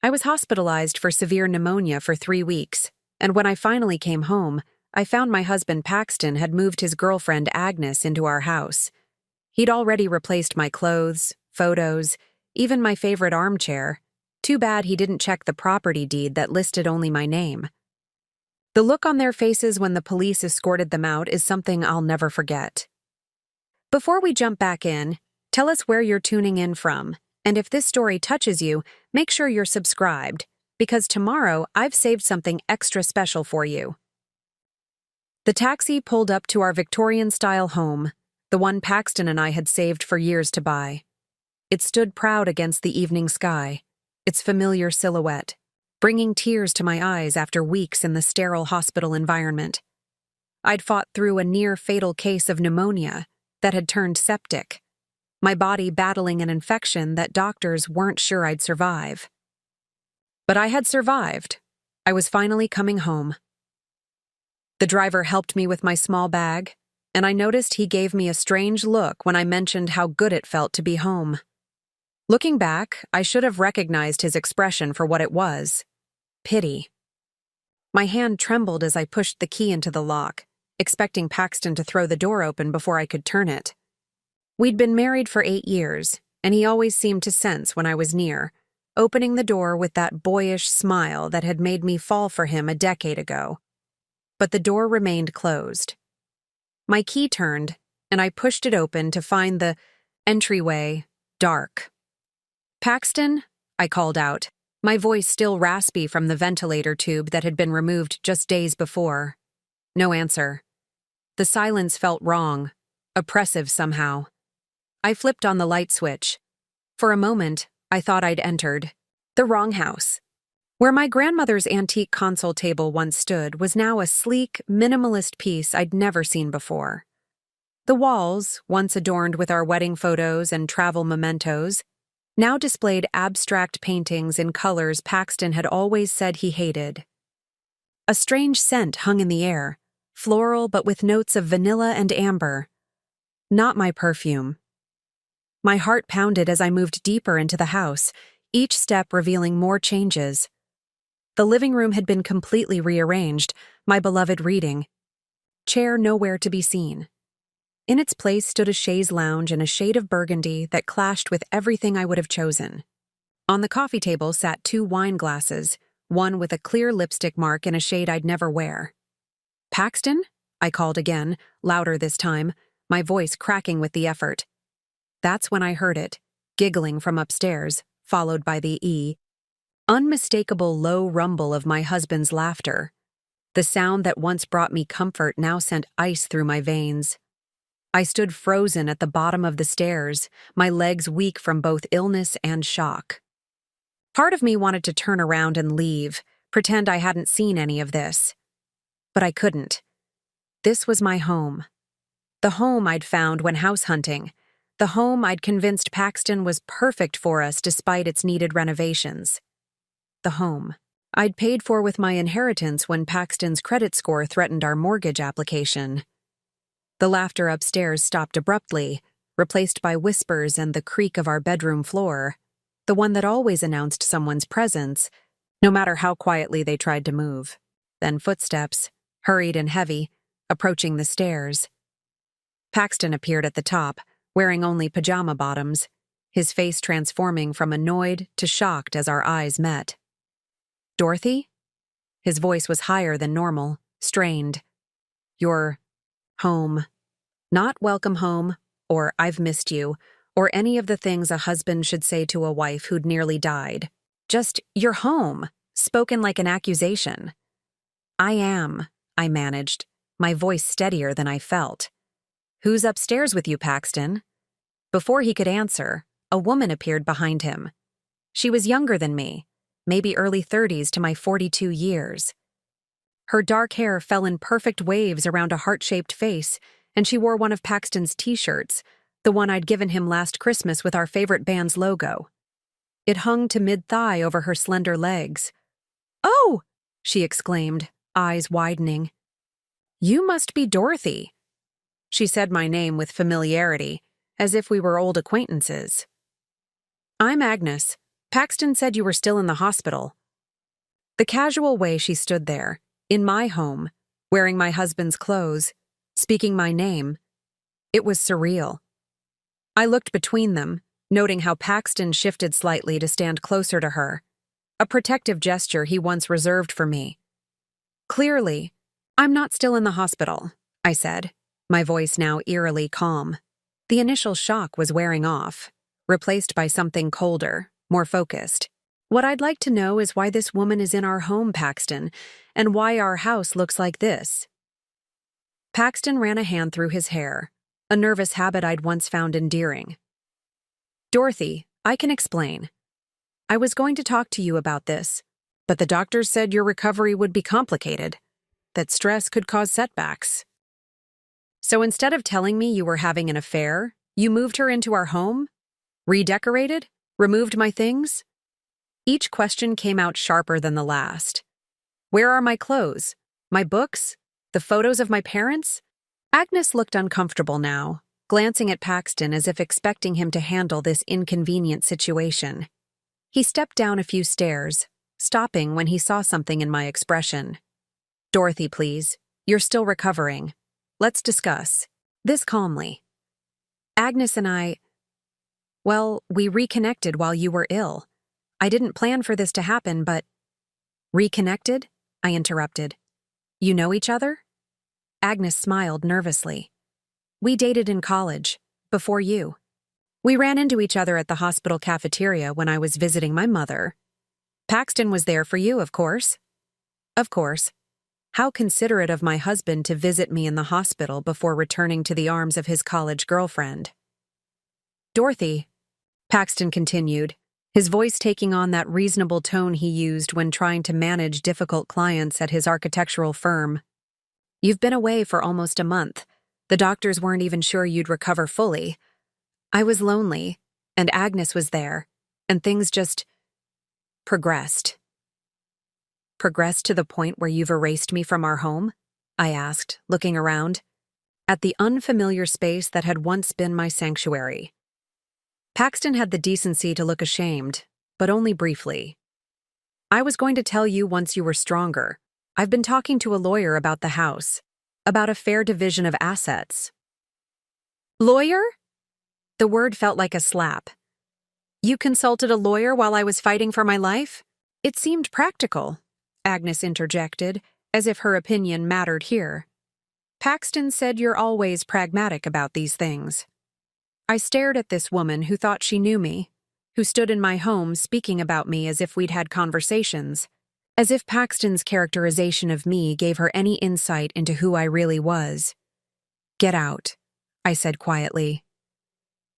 I was hospitalized for severe pneumonia for 3 weeks, and when I finally came home, I found my husband Paxton had moved his girlfriend Agnes into our house. He'd already replaced my clothes, photos, even my favorite armchair. Too bad he didn't check the property deed that listed only my name. The look on their faces when the police escorted them out is something I'll never forget. Before we jump back in, tell us where you're tuning in from, and if this story touches you, make sure you're subscribed, because tomorrow I've saved something extra special for you. The taxi pulled up to our Victorian-style home, the one Paxton and I had saved for years to buy. It stood proud against the evening sky, its familiar silhouette, bringing tears to my eyes after weeks in the sterile hospital environment. I'd fought through a near-fatal case of pneumonia that had turned septic, my body battling an infection that doctors weren't sure I'd survive. But I had survived. I was finally coming home. The driver helped me with my small bag, and I noticed he gave me a strange look when I mentioned how good it felt to be home. Looking back, I should have recognized his expression for what it was: pity. My hand trembled as I pushed the key into the lock, expecting Paxton to throw the door open before I could turn it. We'd been married for 8 years, and he always seemed to sense when I was near, opening the door with that boyish smile that had made me fall for him a decade ago. But the door remained closed. My key turned, and I pushed it open to find the entryway dark. "Paxton?" I called out, my voice still raspy from the ventilator tube that had been removed just days before. No answer. The silence felt wrong, oppressive somehow. I flipped on the light switch. For a moment, I thought I'd entered the wrong house. Where my grandmother's antique console table once stood was now a sleek, minimalist piece I'd never seen before. The walls, once adorned with our wedding photos and travel mementos, now displayed abstract paintings in colors Paxton had always said he hated. A strange scent hung in the air, floral but with notes of vanilla and amber. Not my perfume. My heart pounded as I moved deeper into the house, each step revealing more changes. The living room had been completely rearranged, my beloved reading chair nowhere to be seen. In its place stood a chaise lounge in a shade of burgundy that clashed with everything I would have chosen. On the coffee table sat 2 wine glasses, one with a clear lipstick mark in a shade I'd never wear. "Paxton?" I called again, louder this time, my voice cracking with the effort. That's when I heard it, giggling from upstairs, followed by the unmistakable low rumble of my husband's laughter. The sound that once brought me comfort now sent ice through my veins. I stood frozen at the bottom of the stairs, my legs weak from both illness and shock. Part of me wanted to turn around and leave, pretend I hadn't seen any of this. But I couldn't. This was my home. The home I'd found when house hunting. The home I'd convinced Paxton was perfect for us despite its needed renovations. The home I'd paid for with my inheritance when Paxton's credit score threatened our mortgage application. The laughter upstairs stopped abruptly, replaced by whispers and the creak of our bedroom floor, the one that always announced someone's presence, no matter how quietly they tried to move. Then footsteps, hurried and heavy, approaching the stairs. Paxton appeared at the top, wearing only pajama bottoms, his face transforming from annoyed to shocked as our eyes met. "Dorothy?" His voice was higher than normal, strained. "You're home. Not welcome home, or I've missed you, or any of the things a husband should say to a wife who'd nearly died. Just, you're home," spoken like an accusation. "I am," I managed, my voice steadier than I felt. "Who's upstairs with you, Paxton?" Before he could answer, a woman appeared behind him. She was younger than me, maybe early 30s to my 42 years. Her dark hair fell in perfect waves around a heart-shaped face, and she wore one of Paxton's t-shirts, the one I'd given him last Christmas with our favorite band's logo. It hung to mid-thigh over her slender legs. "Oh!" she exclaimed, eyes widening. "You must be Dorothy." She said my name with familiarity, as if we were old acquaintances. "I'm Agnes. Paxton said you were still in the hospital. The casual way she stood there, in my home, wearing my husband's clothes, speaking my name, it was surreal. I looked between them, noting how Paxton shifted slightly to stand closer to her, a protective gesture he once reserved for me. Clearly, I'm not still in the hospital, I said, my voice now eerily calm. The initial shock was wearing off, replaced by something colder, more focused. What I'd like to know is why this woman is in our home, Paxton, and why our house looks like this. Paxton ran a hand through his hair, a nervous habit I'd once found endearing. Dorothy, I can explain. I was going to talk to you about this, but the doctors said your recovery would be complicated, that stress could cause setbacks. So instead of telling me you were having an affair, you moved her into our home? Redecorated? Removed my things? Each question came out sharper than the last. Where are my clothes? My books? The photos of my parents? Agnes looked uncomfortable now, glancing at Paxton as if expecting him to handle this inconvenient situation. He stepped down a few stairs, stopping when he saw something in my expression. Dorothy, please. You're still recovering. Let's discuss. This calmly. Agnes and I, we reconnected while you were ill. I didn't plan for this to happen, but… Reconnected? I interrupted. You know each other? Agnes smiled nervously. We dated in college, before you. We ran into each other at the hospital cafeteria when I was visiting my mother. Paxton was there for you, of course. Of course. How considerate of my husband to visit me in the hospital before returning to the arms of his college girlfriend. Dorothy, Paxton continued, his voice taking on that reasonable tone he used when trying to manage difficult clients at his architectural firm. You've been away for almost a month. The doctors weren't even sure you'd recover fully. I was lonely, and Agnes was there, and things just progressed. Progressed to the point where you've erased me from our home? I asked, looking around, at the unfamiliar space that had once been my sanctuary. Paxton had the decency to look ashamed, but only briefly. I was going to tell you once you were stronger. I've been talking to a lawyer about the house, about a fair division of assets. Lawyer? The word felt like a slap. You consulted a lawyer while I was fighting for my life? It seemed practical, Agnes interjected, as if her opinion mattered here. Paxton said you're always pragmatic about these things. I stared at this woman who thought she knew me, who stood in my home speaking about me as if we'd had conversations, as if Paxton's characterization of me gave her any insight into who I really was. Get out, I said quietly.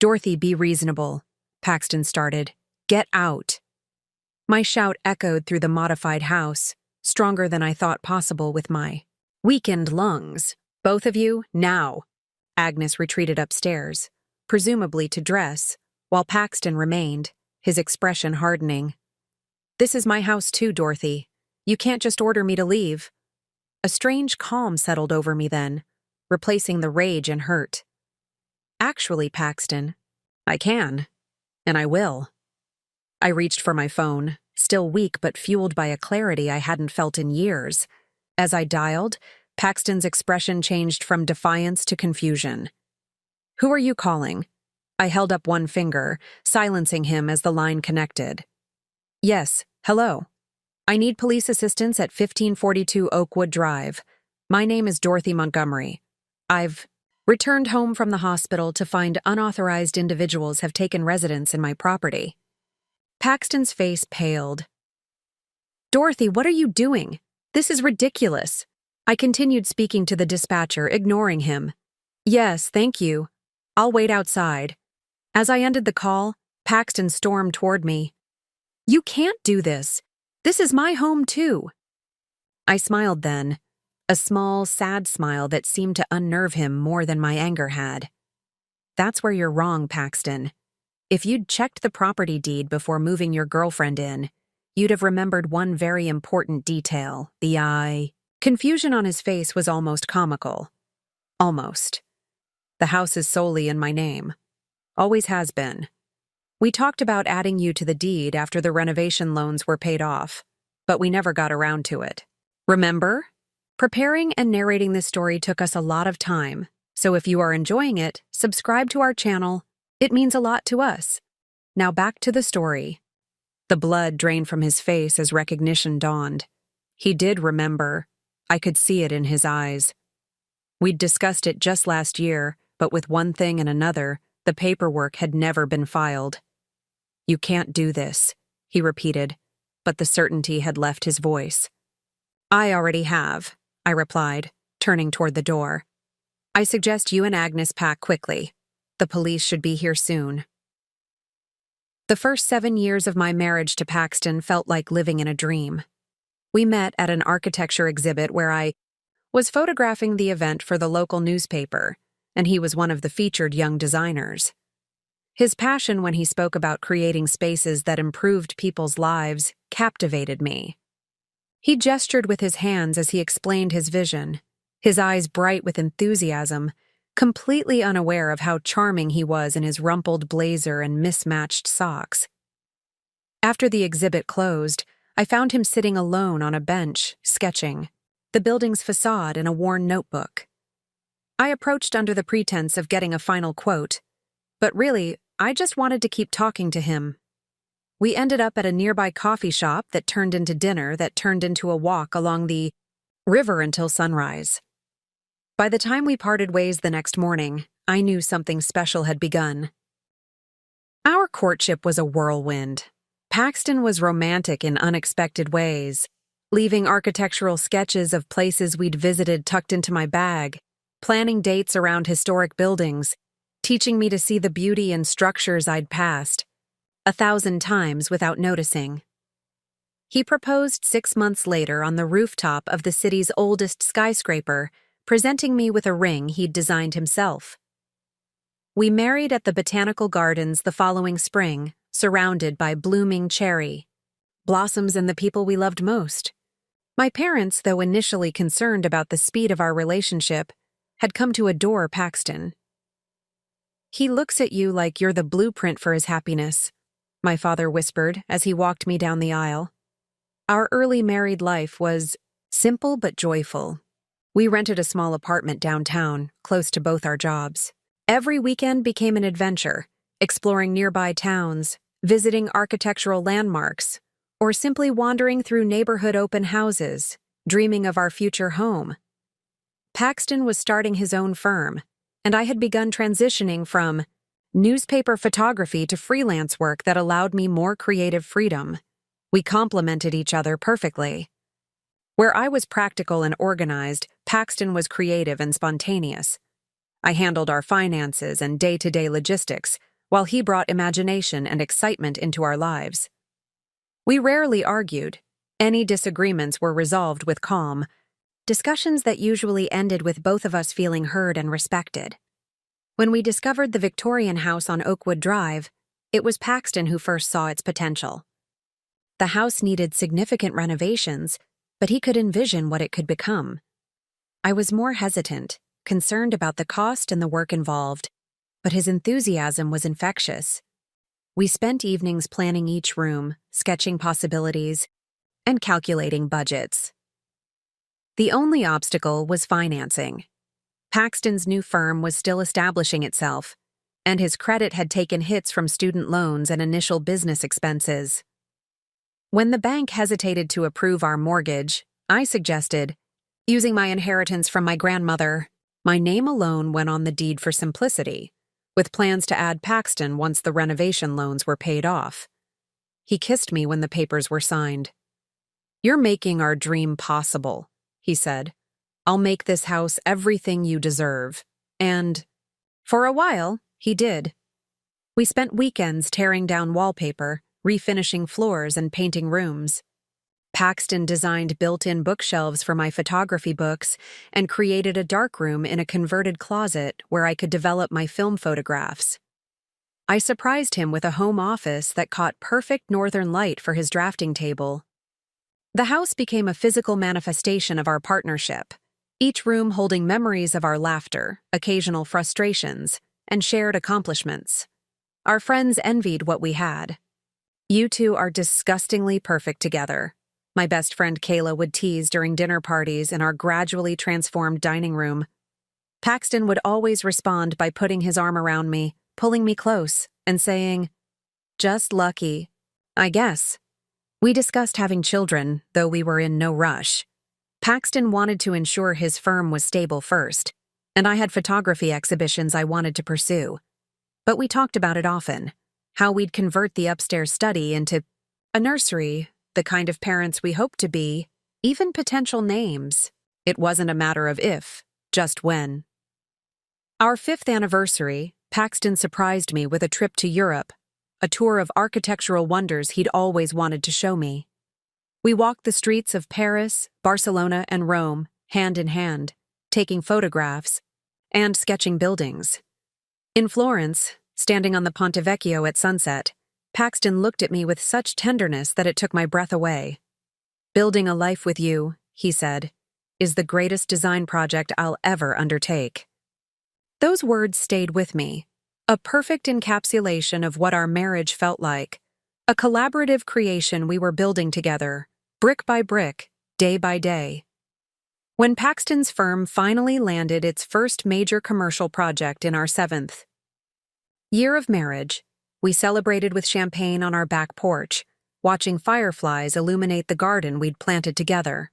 Dorothy, be reasonable, Paxton started. Get out. My shout echoed through the modified house, stronger than I thought possible with my weakened lungs. Both of you, now. Agnes retreated upstairs, presumably to dress, while Paxton remained, his expression hardening. This is my house too, Dorothy. You can't just order me to leave. A strange calm settled over me then, replacing the rage and hurt. Actually, Paxton, I can, and I will. I reached for my phone, still weak but fueled by a clarity I hadn't felt in years. As I dialed, Paxton's expression changed from defiance to confusion. Who are you calling? I held up one finger, silencing him as the line connected. Yes, hello. I need police assistance at 1542 Oakwood Drive. My name is Dorothy Montgomery. I've returned home from the hospital to find unauthorized individuals have taken residence in my property. Paxton's face paled. Dorothy, what are you doing? This is ridiculous. I continued speaking to the dispatcher, ignoring him. Yes, thank you. I'll wait outside. As I ended the call, Paxton stormed toward me. You can't do this. This is my home too. I smiled then, a small, sad smile that seemed to unnerve him more than my anger had. That's where you're wrong, Paxton. If you'd checked the property deed before moving your girlfriend in, you'd have remembered one very important detail, the eye. Confusion on his face was almost comical. Almost. The house is solely in my name. Always has been. We talked about adding you to the deed after the renovation loans were paid off, but we never got around to it. Remember? Preparing and narrating this story took us a lot of time, so if you are enjoying it, subscribe to our channel. It means a lot to us. Now back to the story. The blood drained from his face as recognition dawned. He did remember. I could see it in his eyes. We'd discussed it just last year, but with one thing and another, the paperwork had never been filed. "You can't do this," he repeated, but the certainty had left his voice. "I already have," I replied, turning toward the door. "I suggest you and Agnes pack quickly. The police should be here soon." The first 7 years of my marriage to Paxton felt like living in a dream. We met at an architecture exhibit where I was photographing the event for the local newspaper, and he was one of the featured young designers. His passion when he spoke about creating spaces that improved people's lives captivated me. He gestured with his hands as he explained his vision, his eyes bright with enthusiasm, completely unaware of how charming he was in his rumpled blazer and mismatched socks. After the exhibit closed, I found him sitting alone on a bench, sketching the building's facade in a worn notebook. I approached under the pretense of getting a final quote, but really, I just wanted to keep talking to him. We ended up at a nearby coffee shop that turned into dinner that turned into a walk along the river until sunrise. By the time we parted ways the next morning, I knew something special had begun. Our courtship was a whirlwind. Paxton was romantic in unexpected ways, leaving architectural sketches of places we'd visited tucked into my bag, planning dates around historic buildings, teaching me to see the beauty in structures I'd passed 1,000 times without noticing. He proposed 6 months later on the rooftop of the city's oldest skyscraper, presenting me with a ring he'd designed himself. We married at the Botanical Gardens the following spring, surrounded by blooming cherry blossoms and the people we loved most. My parents, though initially concerned about the speed of our relationship, had come to adore Paxton. "He looks at you like you're the blueprint for his happiness," my father whispered as he walked me down the aisle. Our early married life was simple but joyful. We rented a small apartment downtown, close to both our jobs. Every weekend became an adventure, exploring nearby towns, visiting architectural landmarks, or simply wandering through neighborhood open houses, dreaming of our future home. Paxton was starting his own firm, and I had begun transitioning from newspaper photography to freelance work that allowed me more creative freedom. We complemented each other perfectly. Where I was practical and organized, Paxton was creative and spontaneous. I handled our finances and day-to-day logistics, while he brought imagination and excitement into our lives. We rarely argued. Any disagreements were resolved with calm, discussions that usually ended with both of us feeling heard and respected. When we discovered the Victorian house on Oakwood Drive, it was Paxton who first saw its potential. The house needed significant renovations, but he could envision what it could become. I was more hesitant, concerned about the cost and the work involved, but his enthusiasm was infectious. We spent evenings planning each room, sketching possibilities, and calculating budgets. The only obstacle was financing. Paxton's new firm was still establishing itself, and his credit had taken hits from student loans and initial business expenses. When the bank hesitated to approve our mortgage, I suggested, using my inheritance from my grandmother, my name alone went on the deed for simplicity, with plans to add Paxton once the renovation loans were paid off. He kissed me when the papers were signed. "You're making our dream possible," he said. "I'll make this house everything you deserve." And, for a while, he did. We spent weekends tearing down wallpaper, refinishing floors, and painting rooms. Paxton designed built-in bookshelves for my photography books and created a darkroom in a converted closet where I could develop my film photographs. I surprised him with a home office that caught perfect northern light for his drafting table. The house became a physical manifestation of our partnership, each room holding memories of our laughter, occasional frustrations, and shared accomplishments. Our friends envied what we had. "You two are disgustingly perfect together," my best friend Kayla would tease during dinner parties in our gradually transformed dining room. Paxton would always respond by putting his arm around me, pulling me close, and saying, "Just lucky, I guess." We discussed having children, though we were in no rush. Paxton wanted to ensure his firm was stable first, and I had photography exhibitions I wanted to pursue. But we talked about it often, how we'd convert the upstairs study into a nursery, the kind of parents we hoped to be, even potential names. It wasn't a matter of if, just when. Our 5th anniversary, Paxton surprised me with a trip to Europe, a tour of architectural wonders he'd always wanted to show me. We walked the streets of Paris, Barcelona, and Rome, hand in hand, taking photographs and sketching buildings. In Florence, standing on the Ponte Vecchio at sunset, Paxton looked at me with such tenderness that it took my breath away. "Building a life with you," he said, "is the greatest design project I'll ever undertake." Those words stayed with me, a perfect encapsulation of what our marriage felt like, a collaborative creation we were building together, brick by brick, day by day. When Paxton's firm finally landed its first major commercial project in our 7th year of marriage, we celebrated with champagne on our back porch, watching fireflies illuminate the garden we'd planted together.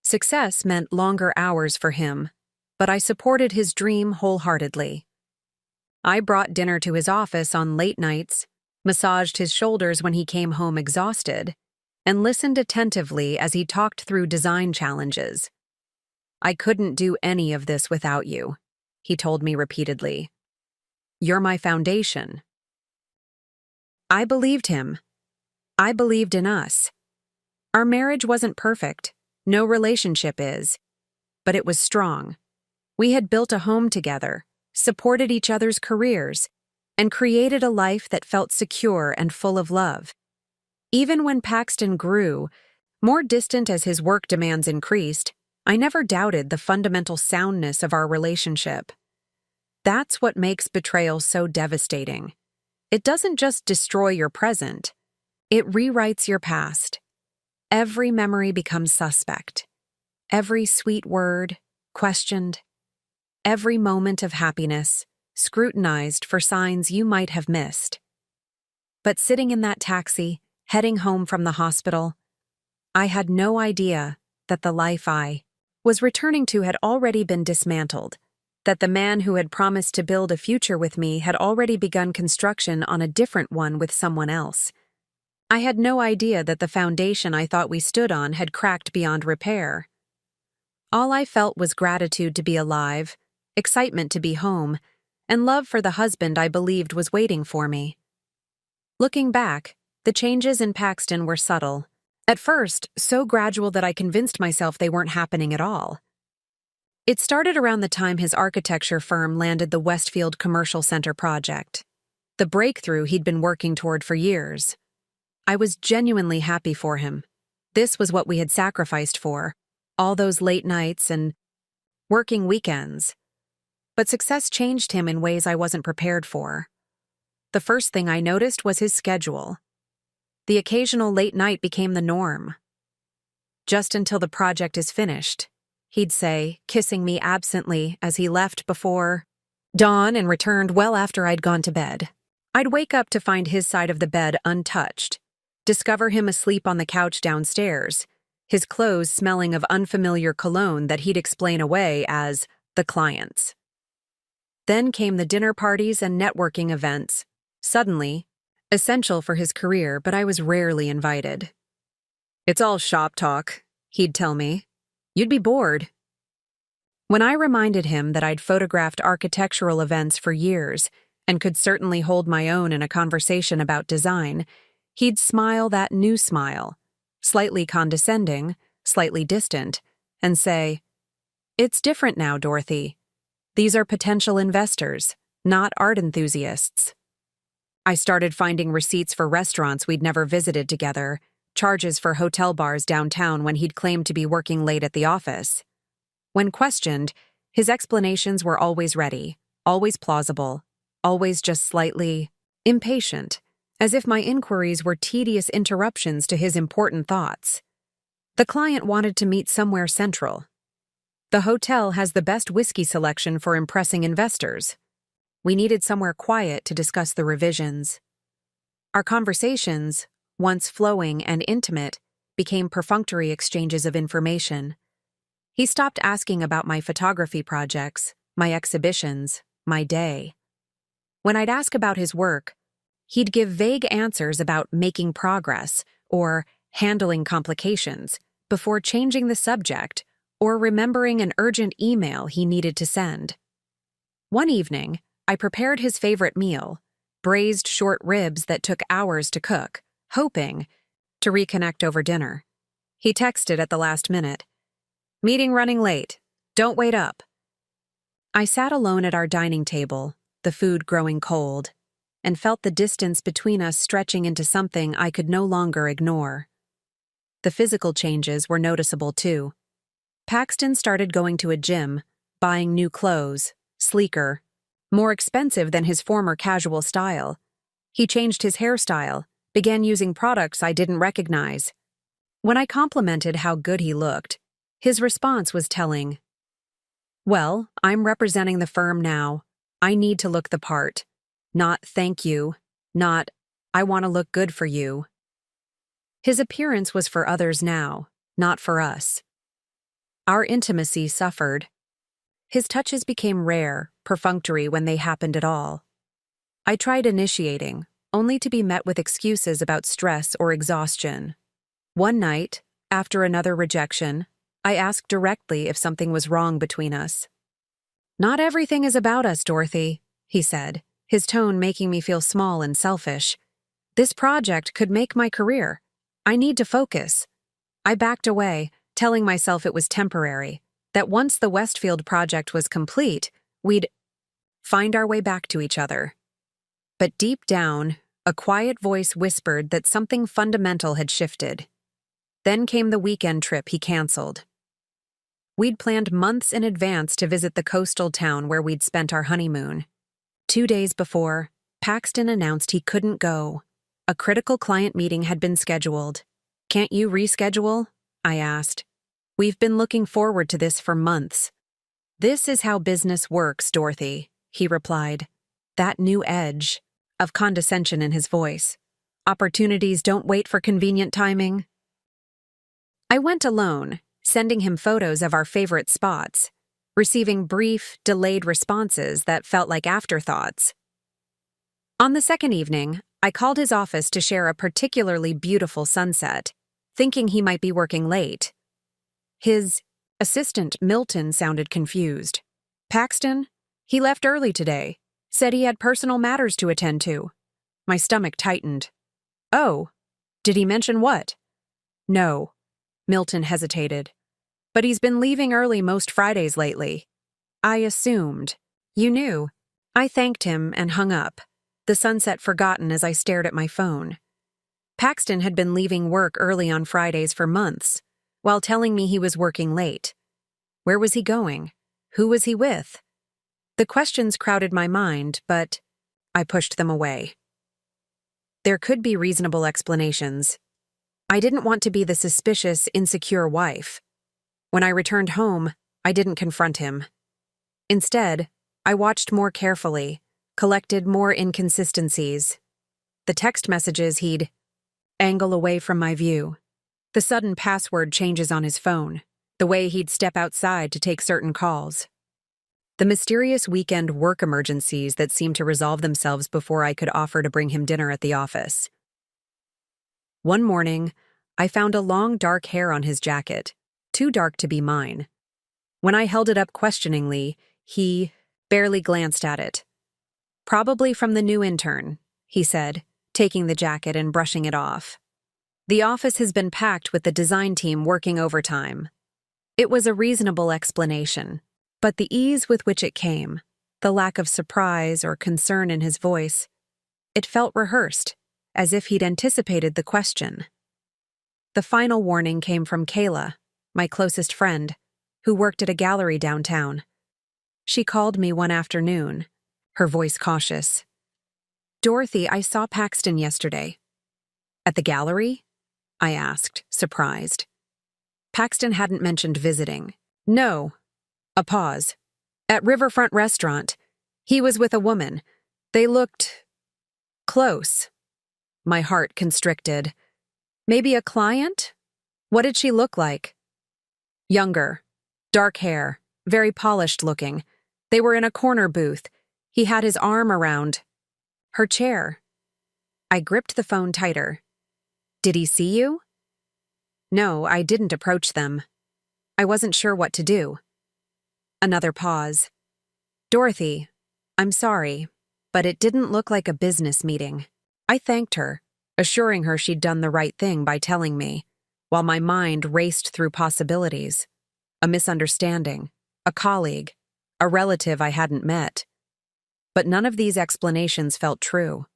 Success meant longer hours for him, but I supported his dream wholeheartedly. I brought dinner to his office on late nights, massaged his shoulders when he came home exhausted, and listened attentively as he talked through design challenges. "I couldn't do any of this without you," he told me repeatedly. "You're my foundation." I believed him. I believed in us. Our marriage wasn't perfect. No relationship is. But it was strong. We had built a home together, supported each other's careers, and created a life that felt secure and full of love. Even when Paxton grew, more distant as his work demands increased, I never doubted the fundamental soundness of our relationship. That's what makes betrayal so devastating. It doesn't just destroy your present, it rewrites your past. Every memory becomes suspect. Every sweet word, questioned. Every moment of happiness, scrutinized for signs you might have missed. But sitting in that taxi, heading home from the hospital, I had no idea that the life I was returning to had already been dismantled, that the man who had promised to build a future with me had already begun construction on a different one with someone else. I had no idea that the foundation I thought we stood on had cracked beyond repair. All I felt was gratitude to be alive, excitement to be home, and love for the husband I believed was waiting for me. Looking back, the changes in Paxton were subtle. At first, so gradual that I convinced myself they weren't happening at all. It started around the time his architecture firm landed the Westfield Commercial Center project, the breakthrough he'd been working toward for years. I was genuinely happy for him. This was what we had sacrificed for, all those late nights and working weekends. But success changed him in ways I wasn't prepared for. The first thing I noticed was his schedule. The occasional late night became the norm. "Just until the project is finished," he'd say, kissing me absently as he left before dawn and returned well after I'd gone to bed. I'd wake up to find his side of the bed untouched, discover him asleep on the couch downstairs, his clothes smelling of unfamiliar cologne that he'd explain away as the clients. Then came the dinner parties and networking events, suddenly essential for his career, but I was rarely invited. "It's all shop talk," he'd tell me. "You'd be bored." When I reminded him that I'd photographed architectural events for years and could certainly hold my own in a conversation about design, he'd smile that new smile, slightly condescending, slightly distant, and say, "It's different now, Dorothy. These are potential investors, not art enthusiasts." I started finding receipts for restaurants we'd never visited together, charges for hotel bars downtown when he'd claimed to be working late at the office. When questioned, his explanations were always ready, always plausible, always just slightly impatient, as if my inquiries were tedious interruptions to his important thoughts. The client wanted to meet somewhere central. The hotel has the best whiskey selection for impressing investors. We needed somewhere quiet to discuss the revisions. Our conversations, once flowing and intimate, became perfunctory exchanges of information. He stopped asking about my photography projects, my exhibitions, my day. When I'd ask about his work, he'd give vague answers about making progress or handling complications before changing the subject or remembering an urgent email he needed to send. One evening, I prepared his favorite meal, braised short ribs that took hours to cook, hoping to reconnect over dinner. He texted at the last minute, "Meeting running late. Don't wait up." I sat alone at our dining table, the food growing cold, and felt the distance between us stretching into something I could no longer ignore. The physical changes were noticeable too. Paxton started going to a gym, buying new clothes, sleeker, more expensive than his former casual style. He changed his hairstyle, began using products I didn't recognize. When I complimented how good he looked, his response was telling. "Well, I'm representing the firm now. I need to look the part. Not thank you, not I want to look good for you." His appearance was for others now, not for us. Our intimacy suffered. His touches became rare, perfunctory when they happened at all. I tried initiating, only to be met with excuses about stress or exhaustion. One night, after another rejection, I asked directly if something was wrong between us. "Not everything is about us, Dorothy," he said, his tone making me feel small and selfish. "This project could make my career. I need to focus." I backed away, telling myself it was temporary, that once the Westfield project was complete, we'd find our way back to each other. But deep down, a quiet voice whispered that something fundamental had shifted. Then came the weekend trip he canceled. We'd planned months in advance to visit the coastal town where we'd spent our honeymoon. 2 days before, Paxton announced he couldn't go. A critical client meeting had been scheduled. "Can't you reschedule?" I asked. "We've been looking forward to this for months." "This is how business works, Dorothy," he replied, that new edge of condescension in his voice. "Opportunities don't wait for convenient timing." I went alone, sending him photos of our favorite spots, receiving brief, delayed responses that felt like afterthoughts. On the second evening, I called his office to share a particularly beautiful sunset, thinking he might be working late. His assistant, Milton, sounded confused. "Paxton? He left early today. Said he had personal matters to attend to." My stomach tightened. "Oh, did he mention what?" "No." Milton hesitated. "But he's been leaving early most Fridays lately." "I assumed. You knew." I thanked him and hung up, the sunset forgotten as I stared at my phone. Paxton had been leaving work early on Fridays for months, while telling me he was working late. Where was he going? Who was he with? The questions crowded my mind, but I pushed them away. There could be reasonable explanations. I didn't want to be the suspicious, insecure wife. When I returned home, I didn't confront him. Instead, I watched more carefully, collected more inconsistencies. The text messages he'd angle away from my view. The sudden password changes on his phone. The way he'd step outside to take certain calls. The mysterious weekend work emergencies that seemed to resolve themselves before I could offer to bring him dinner at the office. One morning, I found a long dark hair on his jacket, too dark to be mine. When I held it up questioningly, he barely glanced at it. "Probably from the new intern," he said, taking the jacket and brushing it off. "The office has been packed with the design team working overtime." It was a reasonable explanation, but the ease with which it came, the lack of surprise or concern in his voice, it felt rehearsed, as if he'd anticipated the question. The final warning came from Kayla, my closest friend, who worked at a gallery downtown. She called me one afternoon, her voice cautious. Dorothy, I saw Paxton yesterday. At the gallery? I asked, surprised. Paxton hadn't mentioned visiting. No. A pause. At Riverfront Restaurant. He was with a woman. They looked close. My heart constricted. Maybe a client? What did she look like? Younger. Dark hair. Very polished looking. They were in a corner booth. He had his arm around her chair. I gripped the phone tighter. Did he see you? No, I didn't approach them. I wasn't sure what to do. Another pause. Dorothy, I'm sorry, but it didn't look like a business meeting. I thanked her, assuring her she'd done the right thing by telling me, while my mind raced through possibilities. A misunderstanding, a colleague, a relative I hadn't met. But none of these explanations felt true.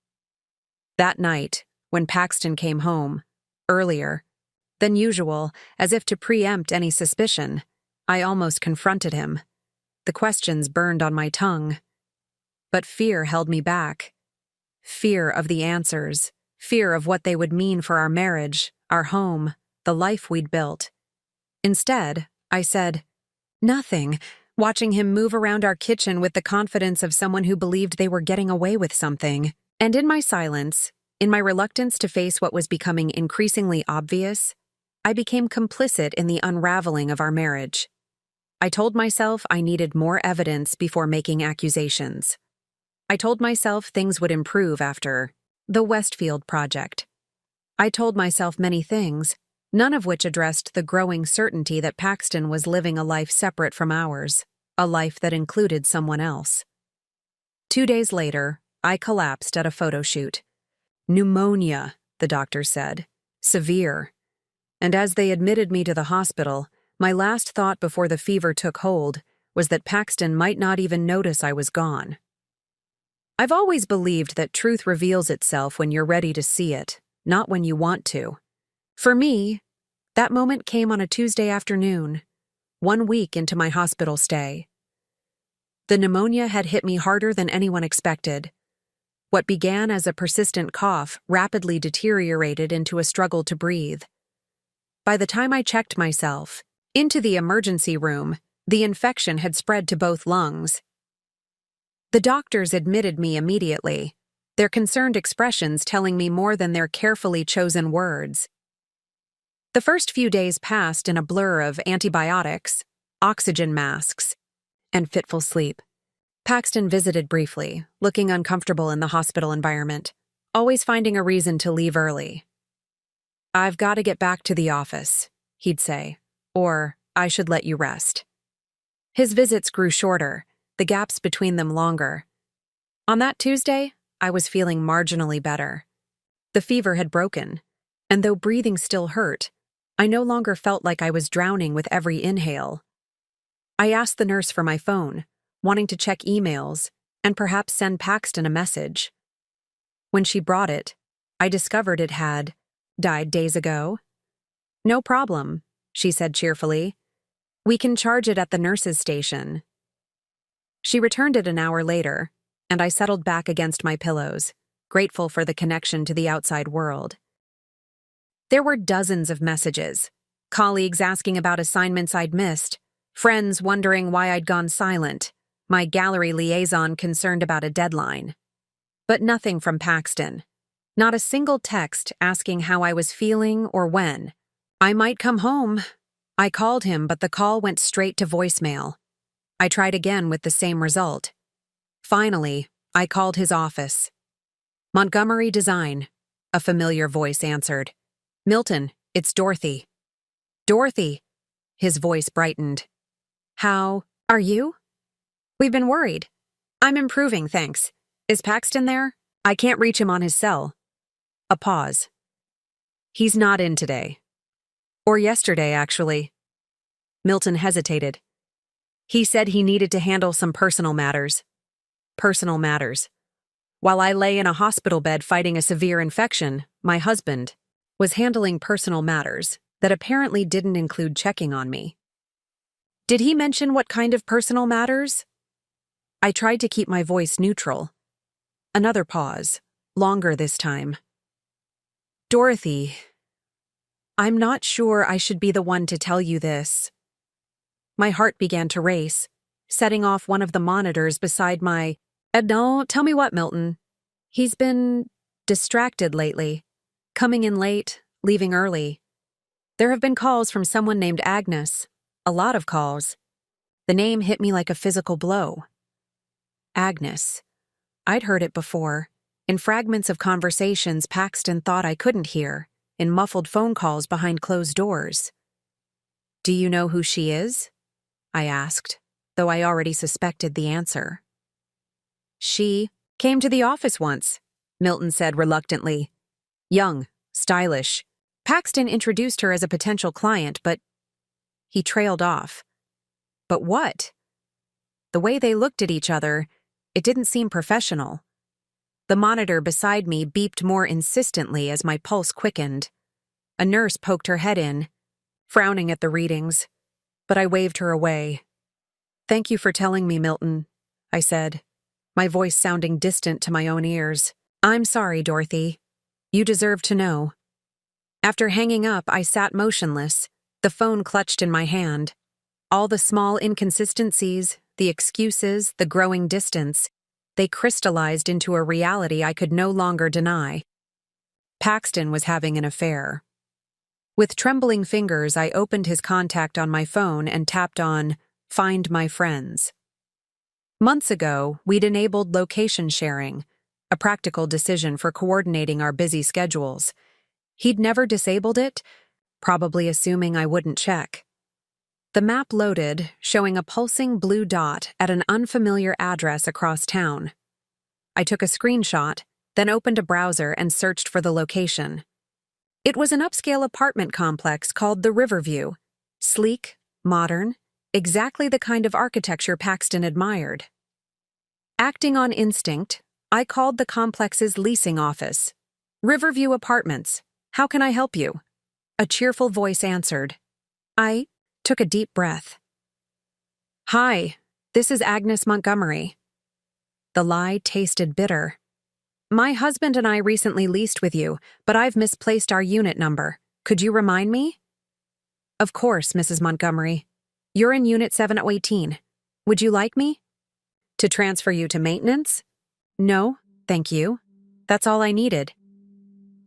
That night, when Paxton came home, earlier than usual, as if to preempt any suspicion, I almost confronted him. The questions burned on my tongue. But fear held me back. Fear of the answers, fear of what they would mean for our marriage, our home, the life we'd built. Instead, I said, nothing, watching him move around our kitchen with the confidence of someone who believed they were getting away with something. And in my silence, in my reluctance to face what was becoming increasingly obvious, I became complicit in the unraveling of our marriage. I told myself I needed more evidence before making accusations. I told myself things would improve after the Westfield project. I told myself many things, none of which addressed the growing certainty that Paxton was living a life separate from ours, a life that included someone else. 2 days later, I collapsed at a photo shoot. Pneumonia, the doctor said. Severe. And as they admitted me to the hospital, my last thought before the fever took hold was that Paxton might not even notice I was gone. I've always believed that truth reveals itself when you're ready to see it, not when you want to. For me, that moment came on a Tuesday afternoon, 1 week into my hospital stay. The pneumonia had hit me harder than anyone expected. What began as a persistent cough rapidly deteriorated into a struggle to breathe. By the time I checked myself into the emergency room, the infection had spread to both lungs. The doctors admitted me immediately, their concerned expressions telling me more than their carefully chosen words. The first few days passed in a blur of antibiotics, oxygen masks, and fitful sleep. Paxton visited briefly, looking uncomfortable in the hospital environment, always finding a reason to leave early. "I've got to get back to the office," he'd say, or "I should let you rest." His visits grew shorter, the gaps between them longer. On that Tuesday, I was feeling marginally better. The fever had broken, and though breathing still hurt, I no longer felt like I was drowning with every inhale. I asked the nurse for my phone, wanting to check emails and perhaps send Paxton a message. When she brought it, I discovered it had died days ago. "No problem," she said cheerfully. "We can charge it at the nurse's station." She returned it an hour later, and I settled back against my pillows, grateful for the connection to the outside world. There were dozens of messages, colleagues asking about assignments I'd missed, friends wondering why I'd gone silent, my gallery liaison concerned about a deadline. But nothing from Paxton. Not a single text asking how I was feeling or when. I might come home. I called him, but the call went straight to voicemail. I tried again with the same result. Finally, I called his office. "Montgomery Design," a familiar voice answered. "Milton, it's Dorothy." "Dorothy," his voice brightened. "How are you?" "We've been worried." "I'm improving, thanks. Is Paxton there? I can't reach him on his cell." A pause. "He's not in today. Or yesterday, actually." Milton hesitated. "He said he needed to handle some personal matters." Personal matters. While I lay in a hospital bed fighting a severe infection, my husband was handling personal matters that apparently didn't include checking on me. Did he mention what kind of personal matters? I tried to keep my voice neutral. Another pause. longer this time. Dorothy, I'm not sure I should be the one to tell you this. My heart began to race, setting off one of the monitors beside my, no, tell me what, Milton. He's been distracted lately, coming in late, leaving early. There have been calls from someone named Agnes, a lot of calls. The name hit me like a physical blow. Agnes. I'd heard it before, in fragments of conversations Paxton thought I couldn't hear, in muffled phone calls behind closed doors. Do you know who she is? I asked, though I already suspected the answer. She came to the office once, Milton said reluctantly. Young, stylish. Paxton introduced her as a potential client, but he trailed off. But what? The way they looked at each other, it didn't seem professional. The monitor beside me beeped more insistently as my pulse quickened. A nurse poked her head in, frowning at the readings, but I waved her away. Thank you for telling me, Milton, I said, my voice sounding distant to my own ears. I'm sorry, Dorothy. You deserve to know. After hanging up, I sat motionless, the phone clutched in my hand. All the small inconsistencies, the excuses, the growing distance, they crystallized into a reality I could no longer deny. Paxton was having an affair. With trembling fingers, I opened his contact on my phone and tapped on Find My Friends. Months ago, we'd enabled location sharing, a practical decision for coordinating our busy schedules. He'd never disabled it, probably assuming I wouldn't check. The map loaded, showing a pulsing blue dot at an unfamiliar address across town. I took a screenshot, then opened a browser and searched for the location. It was an upscale apartment complex called the Riverview. Sleek, modern, exactly the kind of architecture Paxton admired. Acting on instinct, I called the complex's leasing office. Riverview Apartments, how can I help you? A cheerful voice answered. I took a deep breath. Hi, this is Agnes Montgomery. The lie tasted bitter. My husband and I recently leased with you, but I've misplaced our unit number. Could you remind me? Of course, Mrs. Montgomery. You're in Unit 718. Would you like me? To transfer you to maintenance? No, thank you. That's all I needed.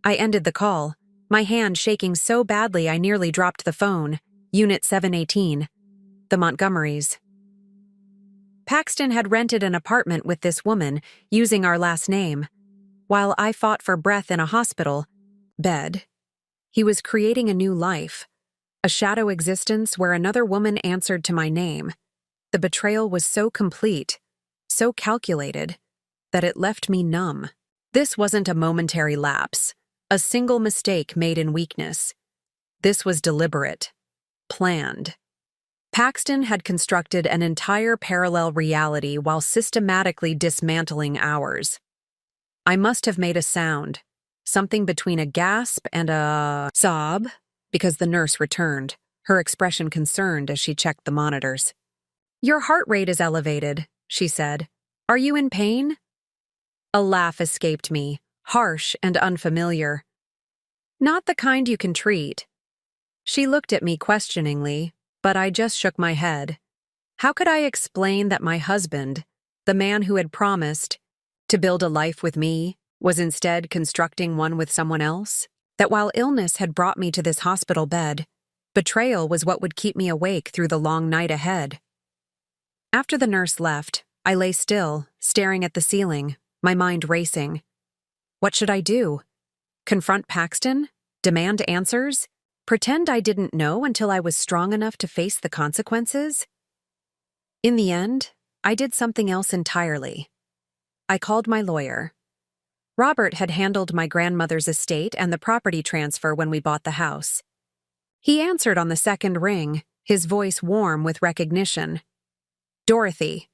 I ended the call, my hand shaking so badly I nearly dropped the phone. Unit 718. The Montgomerys. Paxton had rented an apartment with this woman, using our last name. While I fought for breath in a hospital bed, he was creating a new life, a shadow existence where another woman answered to my name. The betrayal was so complete, so calculated, that it left me numb. This wasn't a momentary lapse, a single mistake made in weakness. This was deliberate, planned. Paxton had constructed an entire parallel reality while systematically dismantling ours. I must have made a sound, something between a gasp and a sob, because the nurse returned, her expression concerned as she checked the monitors. Your heart rate is elevated, she said. Are you in pain? A laugh escaped me, harsh and unfamiliar. Not the kind you can treat. She looked at me questioningly, but I just shook my head. How could I explain that my husband, the man who had promised to build a life with me, was instead constructing one with someone else? That while illness had brought me to this hospital bed, betrayal was what would keep me awake through the long night ahead. After the nurse left, I lay still, staring at the ceiling, my mind racing. What should I do? Confront Paxton? Demand answers? Pretend I didn't know until I was strong enough to face the consequences? In the end, I did something else entirely. I called my lawyer. Robert had handled my grandmother's estate and the property transfer when we bought the house. He answered on the second ring, his voice warm with recognition. Dorothy,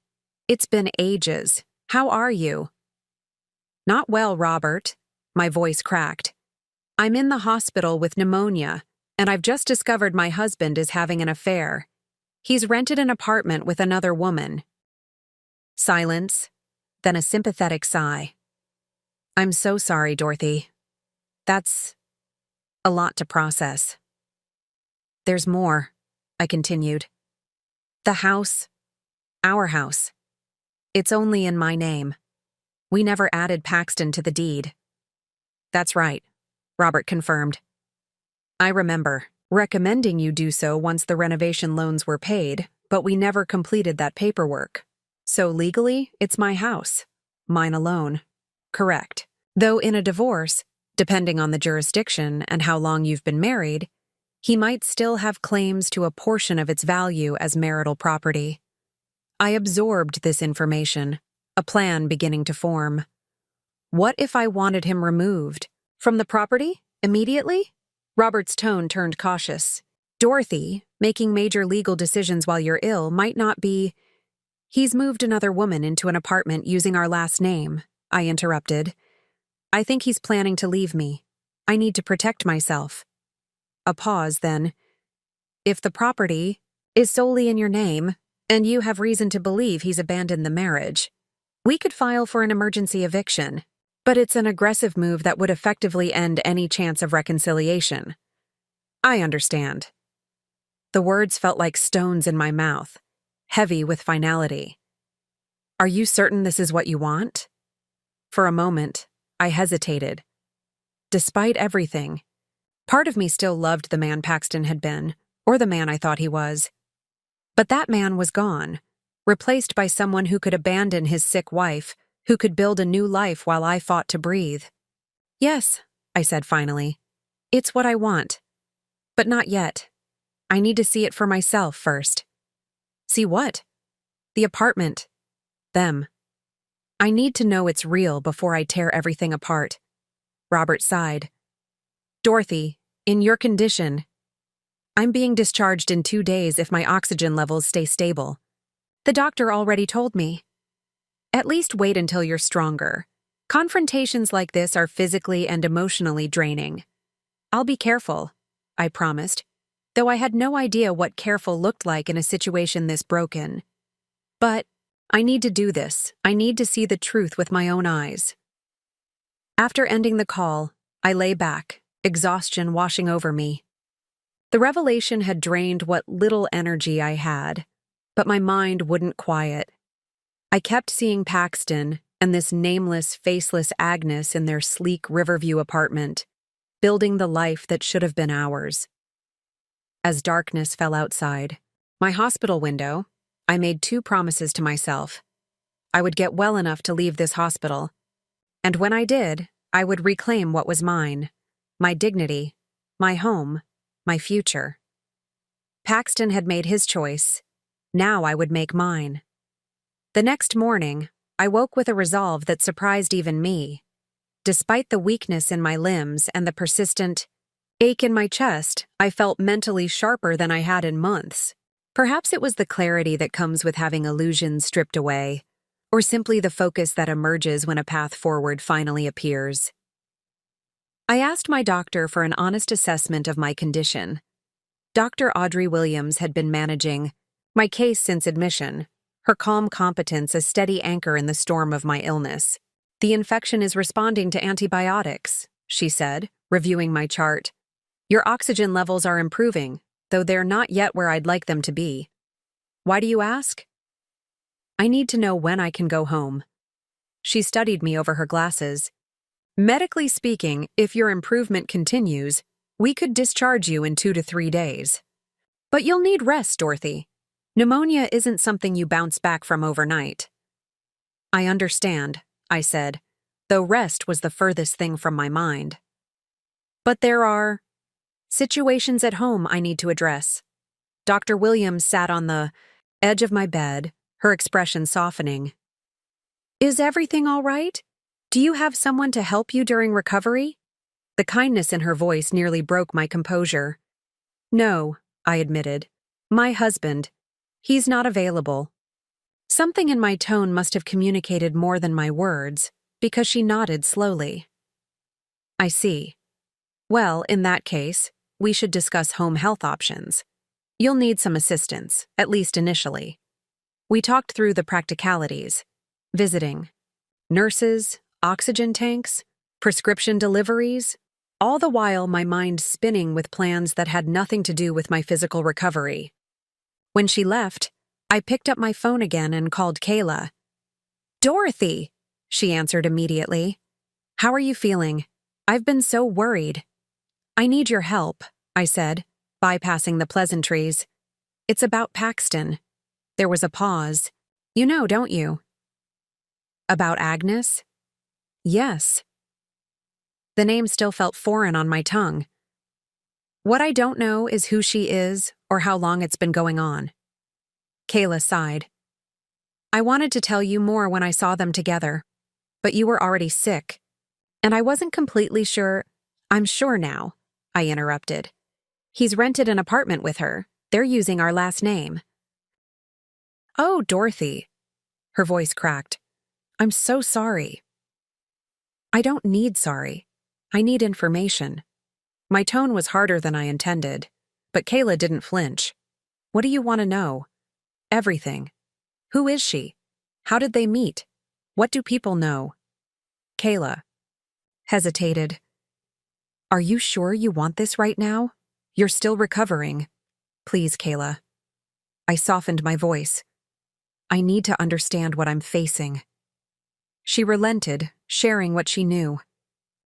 it's been ages. How are you? Not well, Robert. My voice cracked. I'm in the hospital with pneumonia, and I've just discovered my husband is having an affair. He's rented an apartment with another woman. Silence, then a sympathetic sigh. I'm so sorry, Dorothy. That's a lot to process. There's more, I continued. The house, our house. It's only in my name. We never added Paxton to the deed. That's right, Robert confirmed. I remember recommending you do so once the renovation loans were paid, but we never completed that paperwork. So legally, it's my house. Mine alone. Correct. Though in a divorce, depending on the jurisdiction and how long you've been married, he might still have claims to a portion of its value as marital property. I absorbed this information, a plan beginning to form. What if I wanted him removed? From the property? Immediately? Robert's tone turned cautious. Dorothy, making major legal decisions while you're ill might not be... He's moved another woman into an apartment using our last name, I interrupted. I think he's planning to leave me. I need to protect myself. A pause, then. If the property is solely in your name, and you have reason to believe he's abandoned the marriage, we could file for an emergency eviction, but it's an aggressive move that would effectively end any chance of reconciliation. I understand. The words felt like stones in my mouth, heavy with finality. Are you certain this is what you want? For a moment, I hesitated. Despite everything, part of me still loved the man Paxton had been, or the man I thought he was. But that man was gone, replaced by someone who could abandon his sick wife, who could build a new life while I fought to breathe. Yes, I said finally. It's what I want. But not yet. I need to see it for myself first. See what? The apartment. Them. I need to know it's real before I tear everything apart. Robert sighed. Dorothy, in your condition, I'm being discharged in 2 days if my oxygen levels stay stable. The doctor already told me. At least wait until you're stronger. Confrontations like this are physically and emotionally draining. I'll be careful, I promised, though I had no idea what careful looked like in a situation this broken. But I need to do this. I need to see the truth with my own eyes. After ending the call, I lay back, exhaustion washing over me. The revelation had drained what little energy I had, but my mind wouldn't quiet. I kept seeing Paxton and this nameless, faceless Agnes in their sleek Riverview apartment, building the life that should have been ours. As darkness fell outside, my hospital window, I made 2 promises to myself. I would get well enough to leave this hospital, and when I did, I would reclaim what was mine, my dignity, my home, my future. Paxton had made his choice. Now I would make mine. The next morning, I woke with a resolve that surprised even me. Despite the weakness in my limbs and the persistent ache in my chest, I felt mentally sharper than I had in months. Perhaps it was the clarity that comes with having illusions stripped away, or simply the focus that emerges when a path forward finally appears. I asked my doctor for an honest assessment of my condition. Dr. Audrey Williams had been managing my case since admission, her calm competence a steady anchor in the storm of my illness. The infection is responding to antibiotics, she said, reviewing my chart. Your oxygen levels are improving, though they're not yet where I'd like them to be. Why do you ask? I need to know when I can go home. She studied me over her glasses. Medically speaking, if your improvement continues, we could discharge you in 2 to 3 days. But you'll need rest, Dorothy. Pneumonia isn't something you bounce back from overnight. I understand, I said, though rest was the furthest thing from my mind. But there are situations at home I need to address. Dr. Williams sat on the edge of my bed, her expression softening. Is everything all right? Do you have someone to help you during recovery? The kindness in her voice nearly broke my composure. No, I admitted. My husband. He's not available. Something in my tone must have communicated more than my words, because she nodded slowly. I see. Well, in that case, we should discuss home health options. You'll need some assistance, at least initially. We talked through the practicalities. Visiting. Nurses, oxygen tanks, prescription deliveries, all the while my mind spinning with plans that had nothing to do with my physical recovery. When she left, I picked up my phone again and called Kayla. "Dorothy," she answered immediately. "How are you feeling? I've been so worried." "I need your help," I said, bypassing the pleasantries. "It's about Paxton." There was a pause. "You know, don't you?" "About Agnes?" "Yes." The name still felt foreign on my tongue. "What I don't know is who she is or how long it's been going on." Kayla sighed. "I wanted to tell you more when I saw them together, but you were already sick, and I wasn't completely sure." "I'm sure now," I interrupted. "He's rented an apartment with her. They're using our last name." "Oh, Dorothy." Her voice cracked. "I'm so sorry." "I don't need sorry. I need information." My tone was harder than I intended, but Kayla didn't flinch. "What do you want to know?" "Everything. Who is she? How did they meet? What do people know?" Kayla hesitated. "Are you sure you want this right now? You're still recovering." "Please, Kayla." I softened my voice. "I need to understand what I'm facing." She relented, sharing what she knew.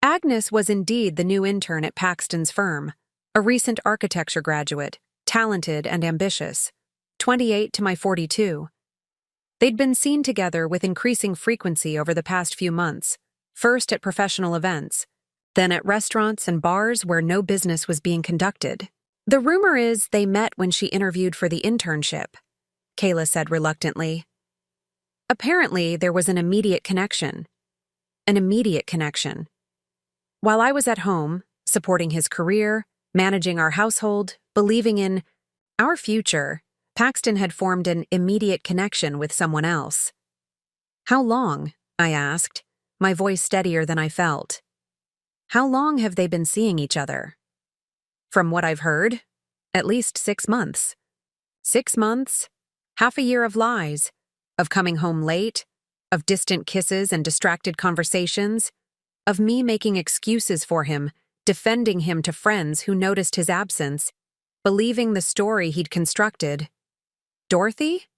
Agnes was indeed the new intern at Paxton's firm, a recent architecture graduate, talented and ambitious, 28 to my 42. They'd been seen together with increasing frequency over the past few months, first at professional events, then at restaurants and bars where no business was being conducted. "The rumor is they met when she interviewed for the internship," Kayla said reluctantly. "Apparently, there was an immediate connection. An immediate connection. While I was at home, supporting his career, managing our household, believing in our future, Paxton had formed an immediate connection with someone else." "How long?" I asked, my voice steadier than I felt. "How long have they been seeing each other?" "From what I've heard, at least 6 months." 6 months? Half a year of lies, of coming home late, of distant kisses and distracted conversations, of me making excuses for him, defending him to friends who noticed his absence, believing the story he'd constructed. "Dorothy?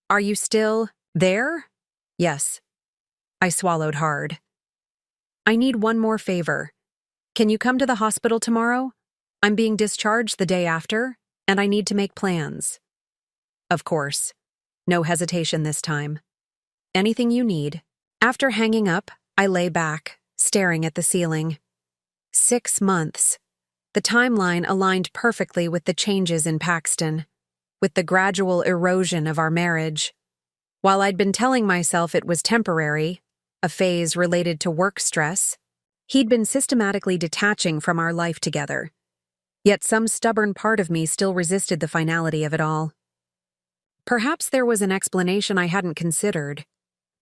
Are you still there?" "Yes." I swallowed hard. "I need one more favor. Can you come to the hospital tomorrow? I'm being discharged the day after, and I need to make plans." "Of course." No hesitation this time. "Anything you need." After hanging up, I lay back, staring at the ceiling. 6 months. The timeline aligned perfectly with the changes in Paxton, with the gradual erosion of our marriage. While I'd been telling myself it was temporary, a phase related to work stress, he'd been systematically detaching from our life together. Yet some stubborn part of me still resisted the finality of it all. Perhaps there was an explanation I hadn't considered.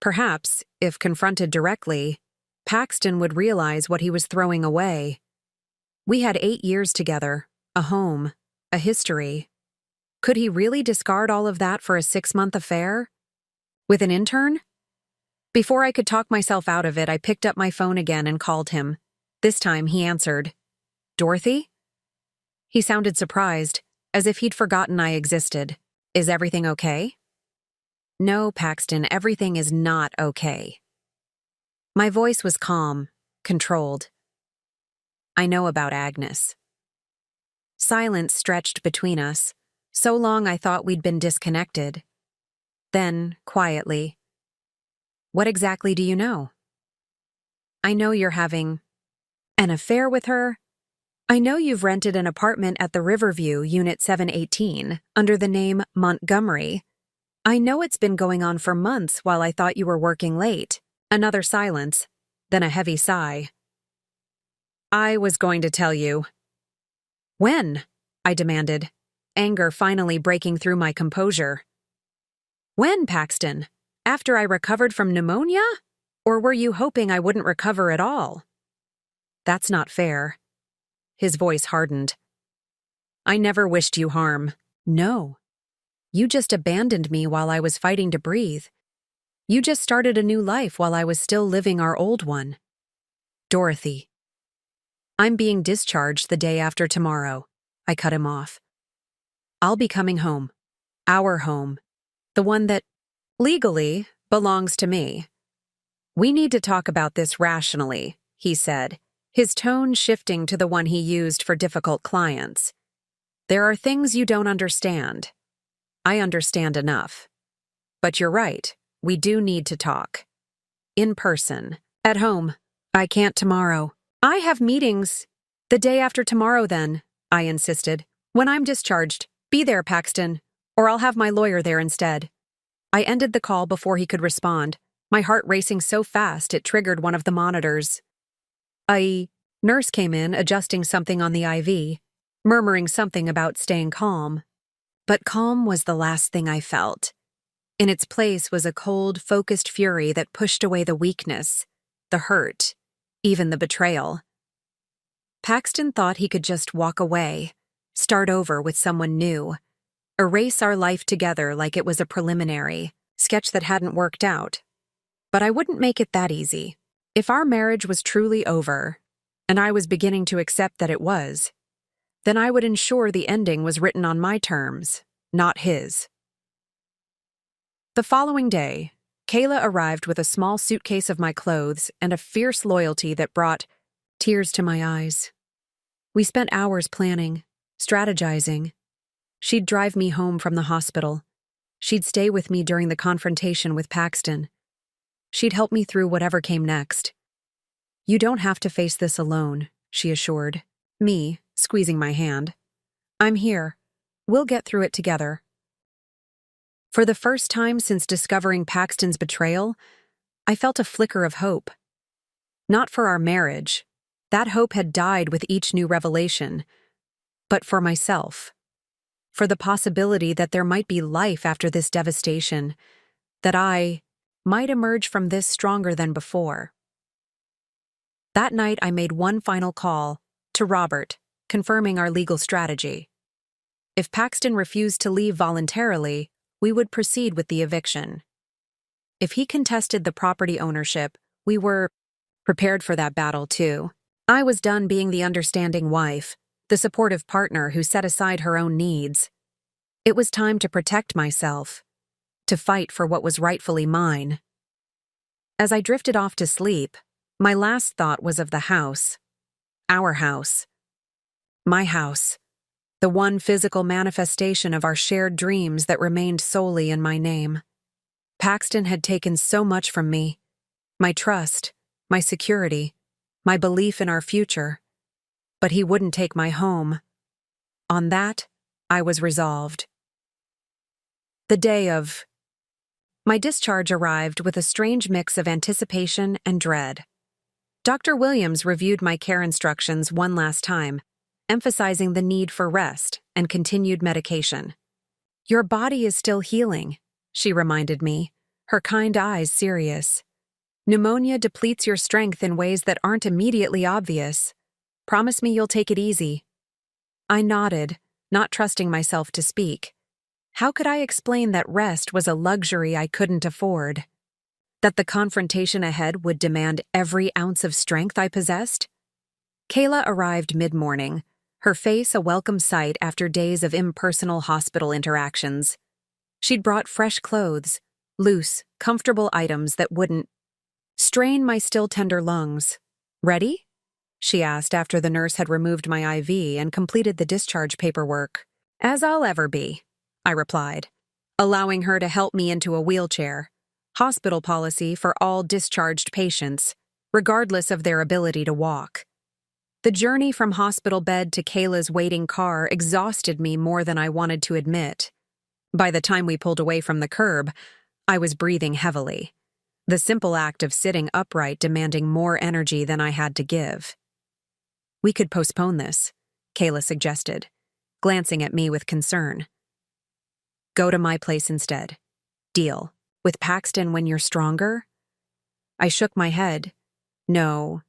Perhaps, if confronted directly, Paxton would realize what he was throwing away. We had 8 years together, a home, a history. Could he really discard all of that for a 6-month affair? With an intern? Before I could talk myself out of it, I picked up my phone again and called him. This time he answered. "Dorothy?" He sounded surprised, as if he'd forgotten I existed. "Is everything okay?" "No, Paxton, everything is not okay." My voice was calm, controlled. "I know about Agnes." Silence stretched between us. So long I thought we'd been disconnected. Then, quietly, "What exactly do you know?" "I know you're having an affair with her. I know you've rented an apartment at the Riverview, Unit 718, under the name Montgomery. I know it's been going on for months while I thought you were working late." Another silence, then a heavy sigh. "I was going to tell you." "When?" I demanded, anger finally breaking through my composure. "When, Paxton? After I recovered from pneumonia? Or were you hoping I wouldn't recover at all?" "That's not fair." His voice hardened. "I never wished you harm." "No. You just abandoned me while I was fighting to breathe. You just started a new life while I was still living our old one. Dorothy. I'm being discharged the day after tomorrow. I cut him off. I'll be coming home. Our home. The one that, legally, belongs to me. We need to talk about this rationally, he said, his tone shifting to the one he used for difficult clients. There are things you don't understand. I understand enough. But you're right, we do need to talk. In person. At home. I can't tomorrow. I have meetings. The day after tomorrow then, I insisted. When I'm discharged, be there, Paxton, or I'll have my lawyer there instead. I ended the call before he could respond, my heart racing so fast it triggered one of the monitors. A nurse came in, adjusting something on the IV, murmuring something about staying calm. But calm was the last thing I felt. In its place was a cold, focused fury that pushed away the weakness, the hurt, even the betrayal. Paxton thought he could just walk away, start over with someone new, erase our life together like it was a preliminary sketch that hadn't worked out. But I wouldn't make it that easy. If our marriage was truly over, and I was beginning to accept that it was, then I would ensure the ending was written on my terms, not his. The following day, Kayla arrived with a small suitcase of my clothes and a fierce loyalty that brought tears to my eyes. We spent hours planning, strategizing. She'd drive me home from the hospital. She'd stay with me during the confrontation with Paxton. She'd help me through whatever came next. You don't have to face this alone, she assured, me squeezing my hand. I'm here. We'll get through it together. For the first time since discovering Paxton's betrayal, I felt a flicker of hope. Not for our marriage. That hope had died with each new revelation. But for myself. For the possibility that there might be life after this devastation, that I might emerge from this stronger than before. That night I made one final call to Robert, confirming our legal strategy. If Paxton refused to leave voluntarily, we would proceed with the eviction. If he contested the property ownership, we were prepared for that battle too. I was done being the understanding wife, the supportive partner who set aside her own needs. It was time to protect myself, to fight for what was rightfully mine. As I drifted off to sleep, my last thought was of the house. Our house. My house. The one physical manifestation of our shared dreams that remained solely in my name. Paxton had taken so much from me. My trust, my security, my belief in our future. But he wouldn't take my home. On that, I was resolved. The day of my discharge arrived with a strange mix of anticipation and dread. Dr. Williams reviewed my care instructions one last time, emphasizing the need for rest and continued medication. Your body is still healing, she reminded me, her kind eyes serious. Pneumonia depletes your strength in ways that aren't immediately obvious. Promise me you'll take it easy. I nodded, not trusting myself to speak. How could I explain that rest was a luxury I couldn't afford? That the confrontation ahead would demand every ounce of strength I possessed? Kayla arrived mid-morning, her face a welcome sight after days of impersonal hospital interactions. She'd brought fresh clothes, loose, comfortable items that wouldn't strain my still tender lungs. Ready? She asked after the nurse had removed my IV and completed the discharge paperwork. As I'll ever be, I replied, allowing her to help me into a wheelchair. Hospital policy for all discharged patients, regardless of their ability to walk. The journey from hospital bed to Kayla's waiting car exhausted me more than I wanted to admit. By the time we pulled away from the curb, I was breathing heavily. The simple act of sitting upright demanding more energy than I had to give. We could postpone this, Kayla suggested, glancing at me with concern. Go to my place instead. Deal. With Paxton when you're stronger? I shook my head. No.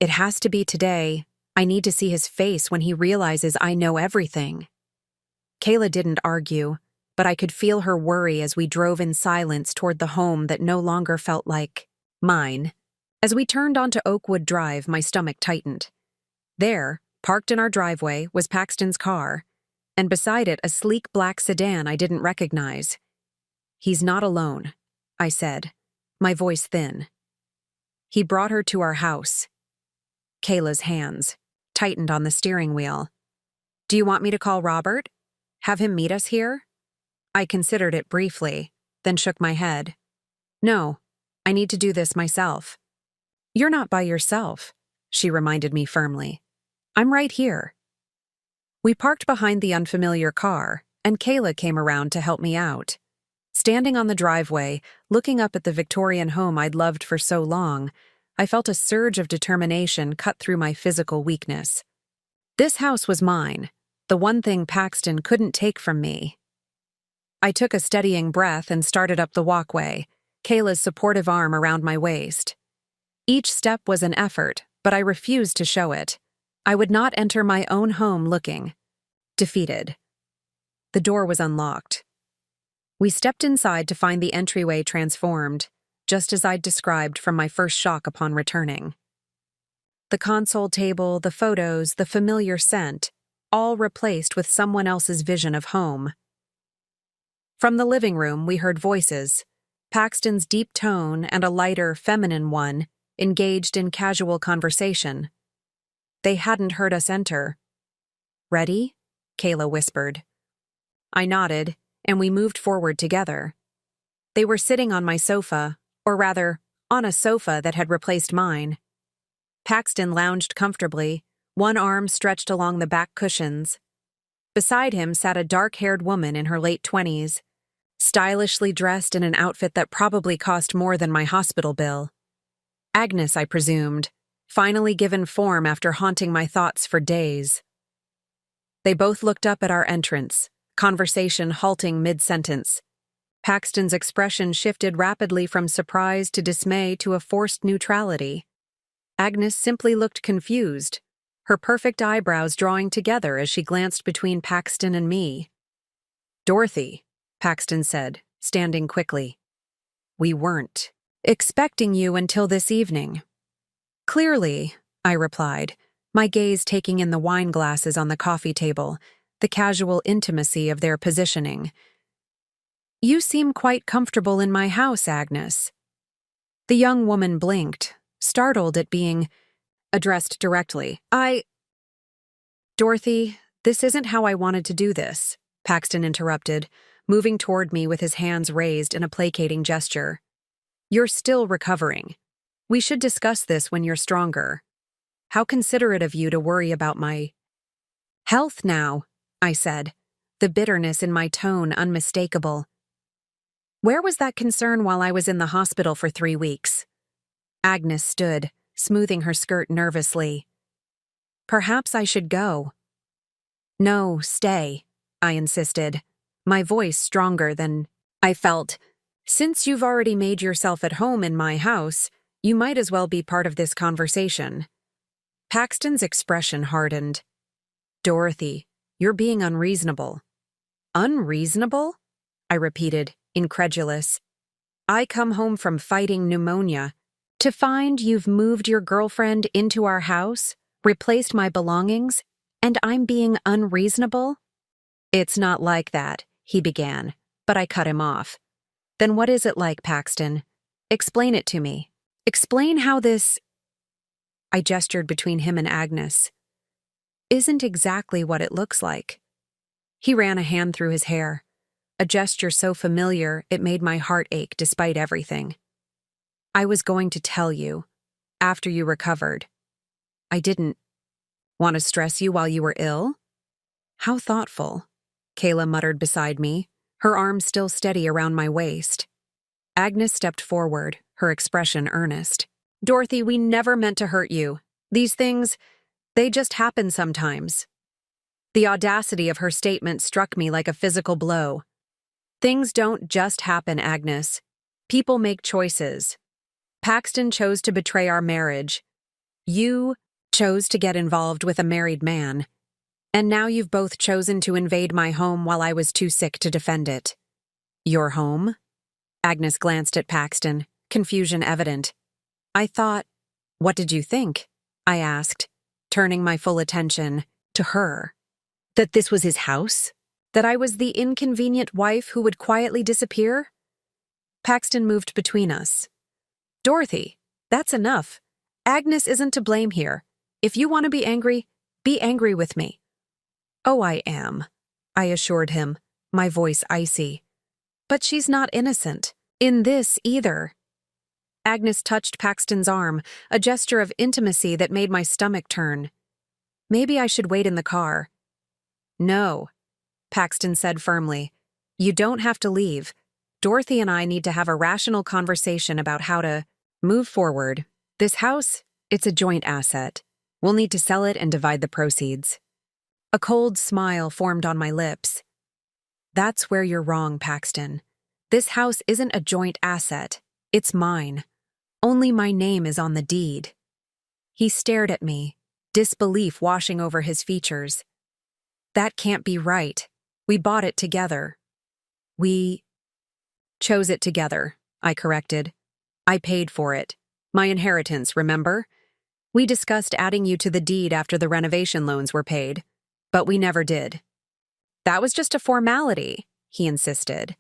It has to be today. I need to see his face when he realizes I know everything. Kayla didn't argue, but I could feel her worry as we drove in silence toward the home that no longer felt like mine. As we turned onto Oakwood Drive, my stomach tightened. There, parked in our driveway, was Paxton's car, and beside it a sleek black sedan I didn't recognize. "He's not alone," I said, my voice thin. "He brought her to our house." Kayla's hands tightened on the steering wheel. "Do you want me to call Robert? Have him meet us here?" I considered it briefly, then shook my head. "No, I need to do this myself." "You're not by yourself," she reminded me firmly. "I'm right here." We parked behind the unfamiliar car, and Kayla came around to help me out. Standing on the driveway, looking up at the Victorian home I'd loved for so long, I felt a surge of determination cut through my physical weakness. This house was mine, the one thing Paxton couldn't take from me. I took a steadying breath and started up the walkway, Kayla's supportive arm around my waist. Each step was an effort, but I refused to show it. I would not enter my own home looking defeated. The door was unlocked. We stepped inside to find the entryway transformed, just as I'd described from my first shock upon returning. The console table, the photos, the familiar scent, all replaced with someone else's vision of home. From the living room, we heard voices, Paxton's deep tone and a lighter, feminine one, engaged in casual conversation. They hadn't heard us enter. "Ready?" Kayla whispered. I nodded, and we moved forward together. They were sitting on my sofa, or rather, on a sofa that had replaced mine. Paxton lounged comfortably, one arm stretched along the back cushions. Beside him sat a dark-haired woman in her late 20s, stylishly dressed in an outfit that probably cost more than my hospital bill. Agnes, I presumed, finally given form after haunting my thoughts for days. They both looked up at our entrance, conversation halting mid-sentence. Paxton's expression shifted rapidly from surprise to dismay to a forced neutrality. Agnes simply looked confused, her perfect eyebrows drawing together as she glanced between Paxton and me. "Dorothy," Paxton said, standing quickly. "We weren't expecting you until this evening." "Clearly," I replied, my gaze taking in the wine glasses on the coffee table, the casual intimacy of their positioning. "You seem quite comfortable in my house, Agnes." The young woman blinked, startled at being addressed directly. "Dorothy, this isn't how I wanted to do this," Paxton interrupted, moving toward me with his hands raised in a placating gesture. "You're still recovering. We should discuss this when you're stronger. How considerate of you to worry about my health now," I said, the bitterness in my tone unmistakable. "Where was that concern while I was in the hospital for 3 weeks? Agnes stood, smoothing her skirt nervously. "Perhaps I should go." "No, stay," I insisted, my voice stronger than I felt. "Since you've already made yourself at home in my house, you might as well be part of this conversation." Paxton's expression hardened. "Dorothy, you're being unreasonable." "Unreasonable?" I repeated, incredulous. "I come home from fighting pneumonia to find you've moved your girlfriend into our house, replaced my belongings, and I'm being unreasonable?" "It's not like that," he began, but I cut him off. "Then what is it like, Paxton? Explain it to me. Explain how this—" I gestured between him and Agnes. "Isn't exactly what it looks like." He ran a hand through his hair, a gesture so familiar it made my heart ache despite everything. "I was going to tell you, after you recovered. I didn't want to stress you while you were ill?" "How thoughtful," Kayla muttered beside me, her arm still steady around my waist. Agnes stepped forward, her expression earnest. "Dorothy, we never meant to hurt you. These things, they just happen sometimes." The audacity of her statement struck me like a physical blow. "Things don't just happen, Agnes. People make choices. Paxton chose to betray our marriage. You chose to get involved with a married man. And now you've both chosen to invade my home while I was too sick to defend it. Your home? Agnes glanced at Paxton, confusion evident. I thought, what did you think? I asked, turning my full attention to her. That this was his house? That I was the inconvenient wife who would quietly disappear? Paxton moved between us. Dorothy, that's enough. Agnes isn't to blame here. If you want to be angry with me. Oh, I am, I assured him, my voice icy. But she's not innocent. In this either. Agnes touched Paxton's arm, a gesture of intimacy that made my stomach turn. Maybe I should wait in the car. No, Paxton said firmly. You don't have to leave. Dorothy and I need to have a rational conversation about how to move forward. This house, it's a joint asset. We'll need to sell it and divide the proceeds. A cold smile formed on my lips. That's where you're wrong, Paxton. This house isn't a joint asset. It's mine. Only my name is on the deed. He stared at me, disbelief washing over his features. That can't be right. We bought it together. We chose it together, I corrected. I paid for it. My inheritance, remember? We discussed adding you to the deed after the renovation loans were paid, but we never did. That was just a formality, he insisted.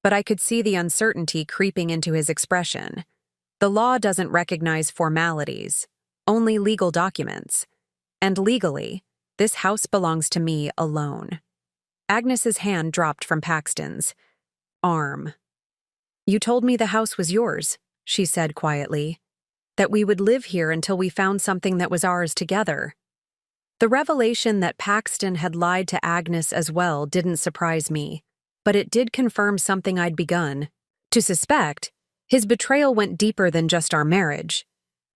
But I could see the uncertainty creeping into his expression. The law doesn't recognize formalities, only legal documents. And legally, this house belongs to me alone. Agnes's hand dropped from Paxton's arm. You told me the house was yours, she said quietly. That we would live here until we found something that was ours together. The revelation that Paxton had lied to Agnes as well didn't surprise me, but it did confirm something I'd begun to suspect. His betrayal went deeper than just our marriage.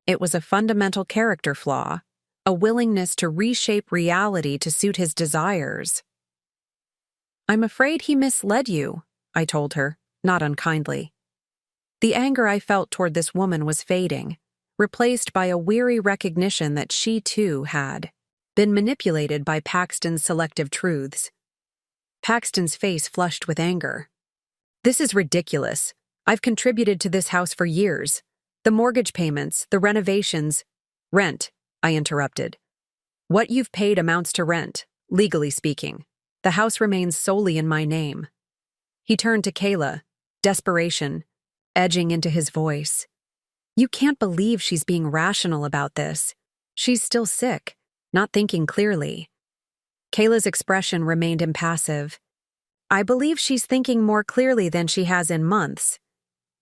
It was a fundamental character flaw, a willingness to reshape reality to suit his desires. I'm afraid he misled you, I told her, not unkindly. The anger I felt toward this woman was fading, replaced by a weary recognition that she, too, had been manipulated by Paxton's selective truths. Paxton's face flushed with anger. This is ridiculous. I've contributed to this house for years. The mortgage payments, the renovations, rent, I interrupted. What you've paid amounts to rent, legally speaking. The house remains solely in my name. He turned to Kayla, desperation edging into his voice. You can't believe she's being rational about this. She's still sick, not thinking clearly. Kayla's expression remained impassive. I believe she's thinking more clearly than she has in months.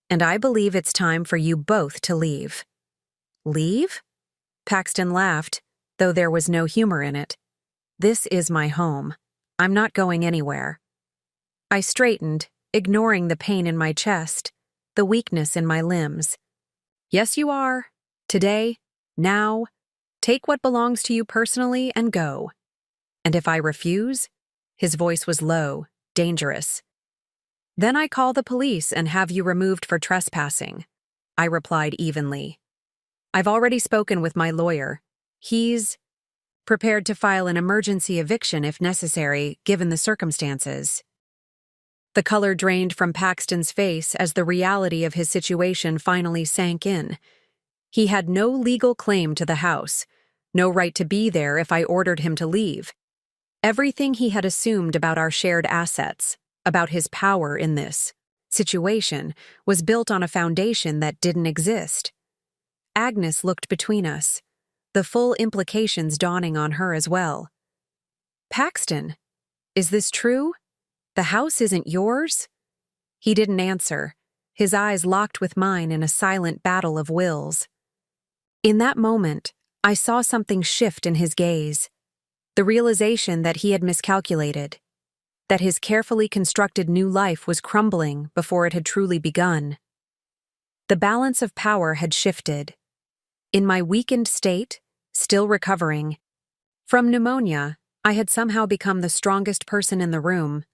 And I believe it's time for you both to leave. Leave? Paxton laughed, though there was no humor in it. This is my home. I'm not going anywhere. I straightened, ignoring the pain in my chest, the weakness in my limbs. Yes, you are. Today, now, take what belongs to you personally and go. And if I refuse? His voice was low, dangerous. Then I call the police and have you removed for trespassing, I replied evenly. I've already spoken with my lawyer. He's prepared to file an emergency eviction if necessary, given the circumstances. The color drained from Paxton's face as the reality of his situation finally sank in. He had no legal claim to the house, no right to be there if I ordered him to leave. Everything he had assumed about our shared assets, about his power in this situation, was built on a foundation that didn't exist. Agnes looked between us, the full implications dawning on her as well. Paxton, is this true? The house isn't yours? He didn't answer, his eyes locked with mine in a silent battle of wills. In that moment, I saw something shift in his gaze, the realization that he had miscalculated, that his carefully constructed new life was crumbling before it had truly begun. The balance of power had shifted. In my weakened state, still recovering from pneumonia, I had somehow become the strongest person in the room.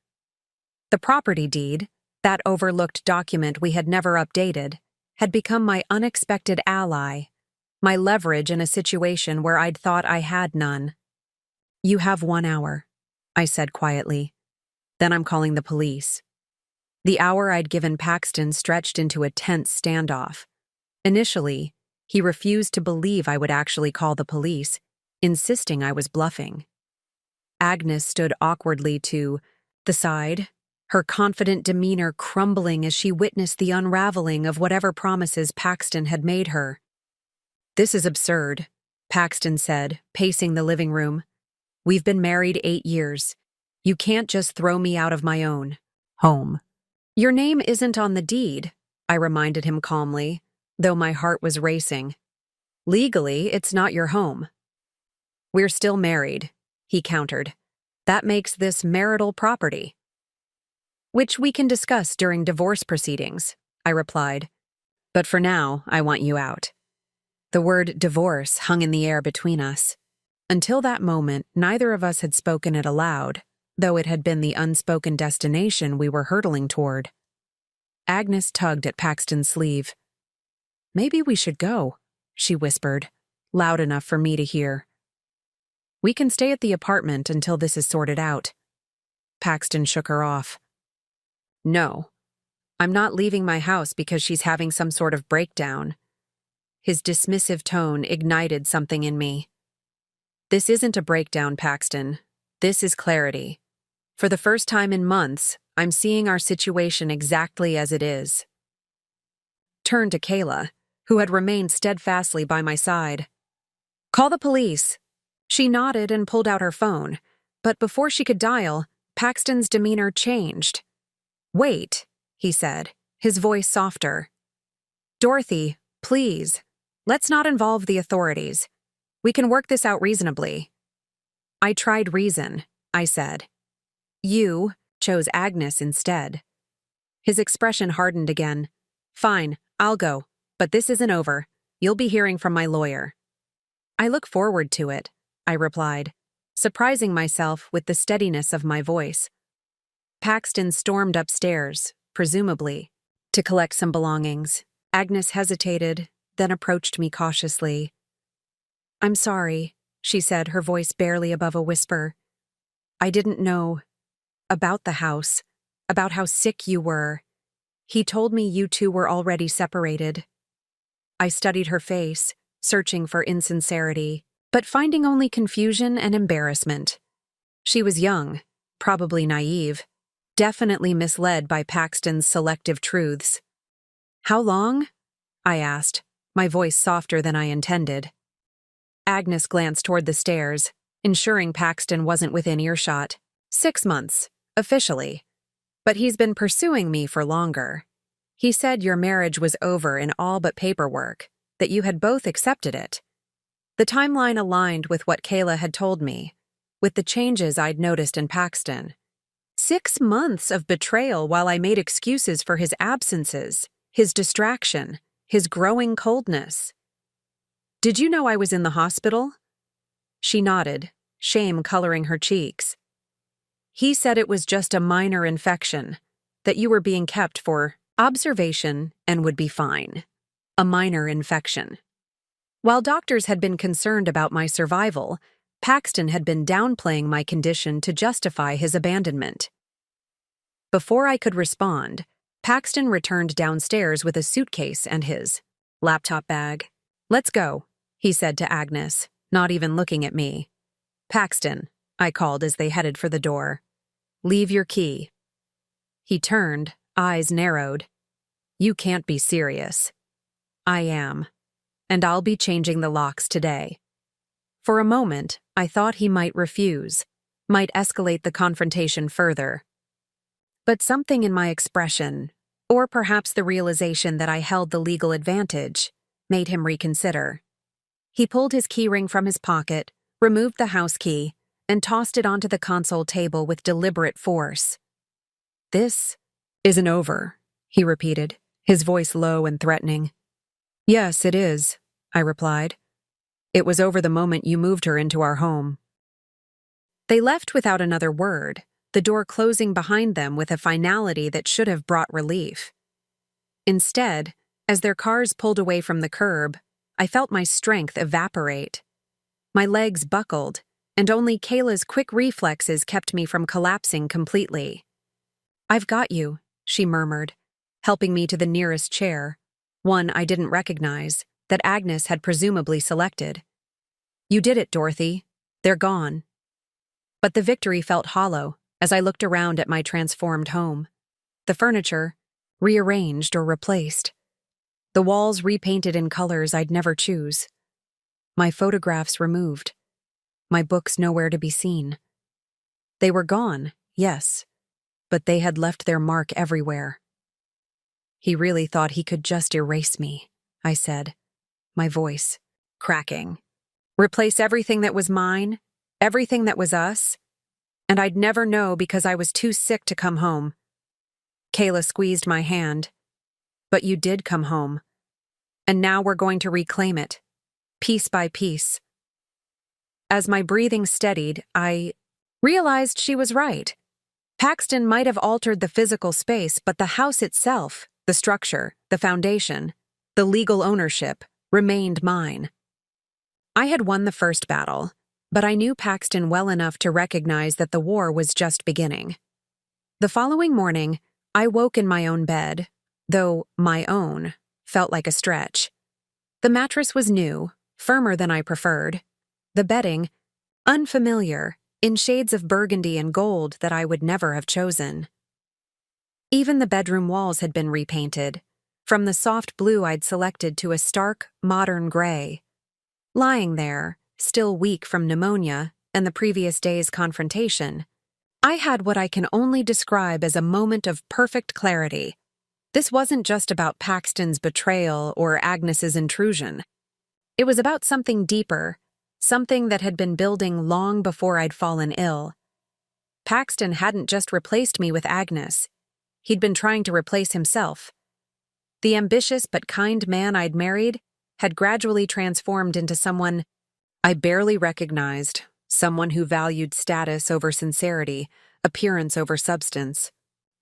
The property deed, that overlooked document we had never updated, had become my unexpected ally, my leverage in a situation where I'd thought I had none. You have 1 hour, I said quietly. Then I'm calling the police. The hour I'd given Paxton stretched into a tense standoff. Initially, he refused to believe I would actually call the police, insisting I was bluffing. Agnes stood awkwardly to the side, her confident demeanor crumbling as she witnessed the unraveling of whatever promises Paxton had made her. "This is absurd," Paxton said, pacing the living room. "We've been married 8 years. You can't just throw me out of my own home." "Your name isn't on the deed," I reminded him calmly, though my heart was racing. "Legally, it's not your home." "We're still married," he countered. "That makes this marital property." "Which we can discuss during divorce proceedings," I replied. "But for now, I want you out." The word divorce hung in the air between us. Until that moment, neither of us had spoken it aloud, though it had been the unspoken destination we were hurtling toward. Agnes tugged at Paxton's sleeve. "Maybe we should go," she whispered, loud enough for me to hear. "We can stay at the apartment until this is sorted out." Paxton shook her off. "No, I'm not leaving my house because she's having some sort of breakdown." His dismissive tone ignited something in me. "This isn't a breakdown, Paxton. This is clarity. For the first time in months, I'm seeing our situation exactly as it is." Turned to Kayla, who had remained steadfastly by my side. "Call the police." She nodded and pulled out her phone, but before she could dial, Paxton's demeanor changed. "Wait," he said, his voice softer. "Dorothy, please, let's not involve the authorities. We can work this out reasonably." "I tried reason," I said. "You chose Agnes instead." His expression hardened again. "Fine, I'll go, but this isn't over. You'll be hearing from my lawyer." "I look forward to it," I replied, surprising myself with the steadiness of my voice. Paxton stormed upstairs, presumably, to collect some belongings. Agnes hesitated, then approached me cautiously. "I'm sorry," she said, her voice barely above a whisper. "I didn't know about the house, about how sick you were. He told me you two were already separated." I studied her face, searching for insincerity, but finding only confusion and embarrassment. She was young, probably naive, definitely misled by Paxton's selective truths. "How long?" I asked, my voice softer than I intended. Agnes glanced toward the stairs, ensuring Paxton wasn't within earshot. 6 months, officially. But he's been pursuing me for longer. He said your marriage was over in all but paperwork, that you had both accepted it. The timeline aligned with what Kayla had told me, with the changes I'd noticed in Paxton. 6 months of betrayal while I made excuses for his absences, his distraction, his growing coldness. "Did you know I was in the hospital?" She nodded, shame coloring her cheeks. "He said it was just a minor infection, that you were being kept for observation and would be fine. A minor infection." While doctors had been concerned about my survival, Paxton had been downplaying my condition to justify his abandonment. Before I could respond, Paxton returned downstairs with a suitcase and his laptop bag. "Let's go," he said to Agnes, not even looking at me. "Paxton," I called as they headed for the door. "Leave your key." He turned, eyes narrowed. "You can't be serious." "I am. And I'll be changing the locks today." For a moment, I thought he might refuse, might escalate the confrontation further. But something in my expression, or perhaps the realization that I held the legal advantage, made him reconsider. He pulled his keyring from his pocket, removed the house key, and tossed it onto the console table with deliberate force. "This isn't over," he repeated, his voice low and threatening. "Yes, it is," I replied. "It was over the moment you moved her into our home." They left without another word, the door closing behind them with a finality that should have brought relief. Instead, as their cars pulled away from the curb, I felt my strength evaporate. My legs buckled, and only Kayla's quick reflexes kept me from collapsing completely. "I've got you," she murmured, helping me to the nearest chair, one I didn't recognize, that Agnes had presumably selected. "You did it, Dorothy. They're gone." But the victory felt hollow as I looked around at my transformed home. The furniture, rearranged or replaced. The walls repainted in colors I'd never choose. My photographs removed. My books nowhere to be seen. They were gone, yes, but they had left their mark everywhere. "He really thought he could just erase me," I said, my voice cracking. "Replace everything that was mine, everything that was us, and I'd never know because I was too sick to come home." Kayla squeezed my hand. "But you did come home. And now we're going to reclaim it, piece by piece." As my breathing steadied, I realized she was right. Paxton might have altered the physical space, but the house itself, the structure, the foundation, the legal ownership, remained mine. I had won the first battle, but I knew Paxton well enough to recognize that the war was just beginning. The following morning, I woke in my own bed, though my own felt like a stretch. The mattress was new, firmer than I preferred. The bedding, unfamiliar, in shades of burgundy and gold that I would never have chosen. Even the bedroom walls had been repainted, from the soft blue I'd selected to a stark, modern gray. Lying there, still weak from pneumonia and the previous day's confrontation, I had what I can only describe as a moment of perfect clarity. This wasn't just about Paxton's betrayal or Agnes's intrusion. It was about something deeper, something that had been building long before I'd fallen ill. Paxton hadn't just replaced me with Agnes. He'd been trying to replace himself. The ambitious but kind man I'd married had gradually transformed into someone I barely recognized, someone who valued status over sincerity, appearance over substance.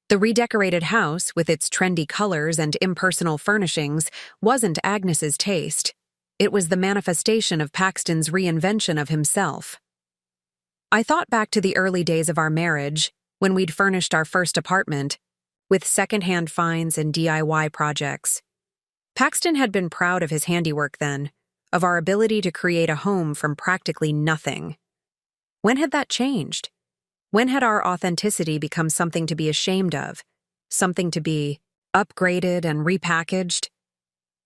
The redecorated house, with its trendy colors and impersonal furnishings, wasn't Agnes's taste. It was the manifestation of Paxton's reinvention of himself. I thought back to the early days of our marriage, when we'd furnished our first apartment, with secondhand finds and DIY projects. Paxton had been proud of his handiwork then, of our ability to create a home from practically nothing. When had that changed? When had our authenticity become something to be ashamed of, something to be upgraded and repackaged?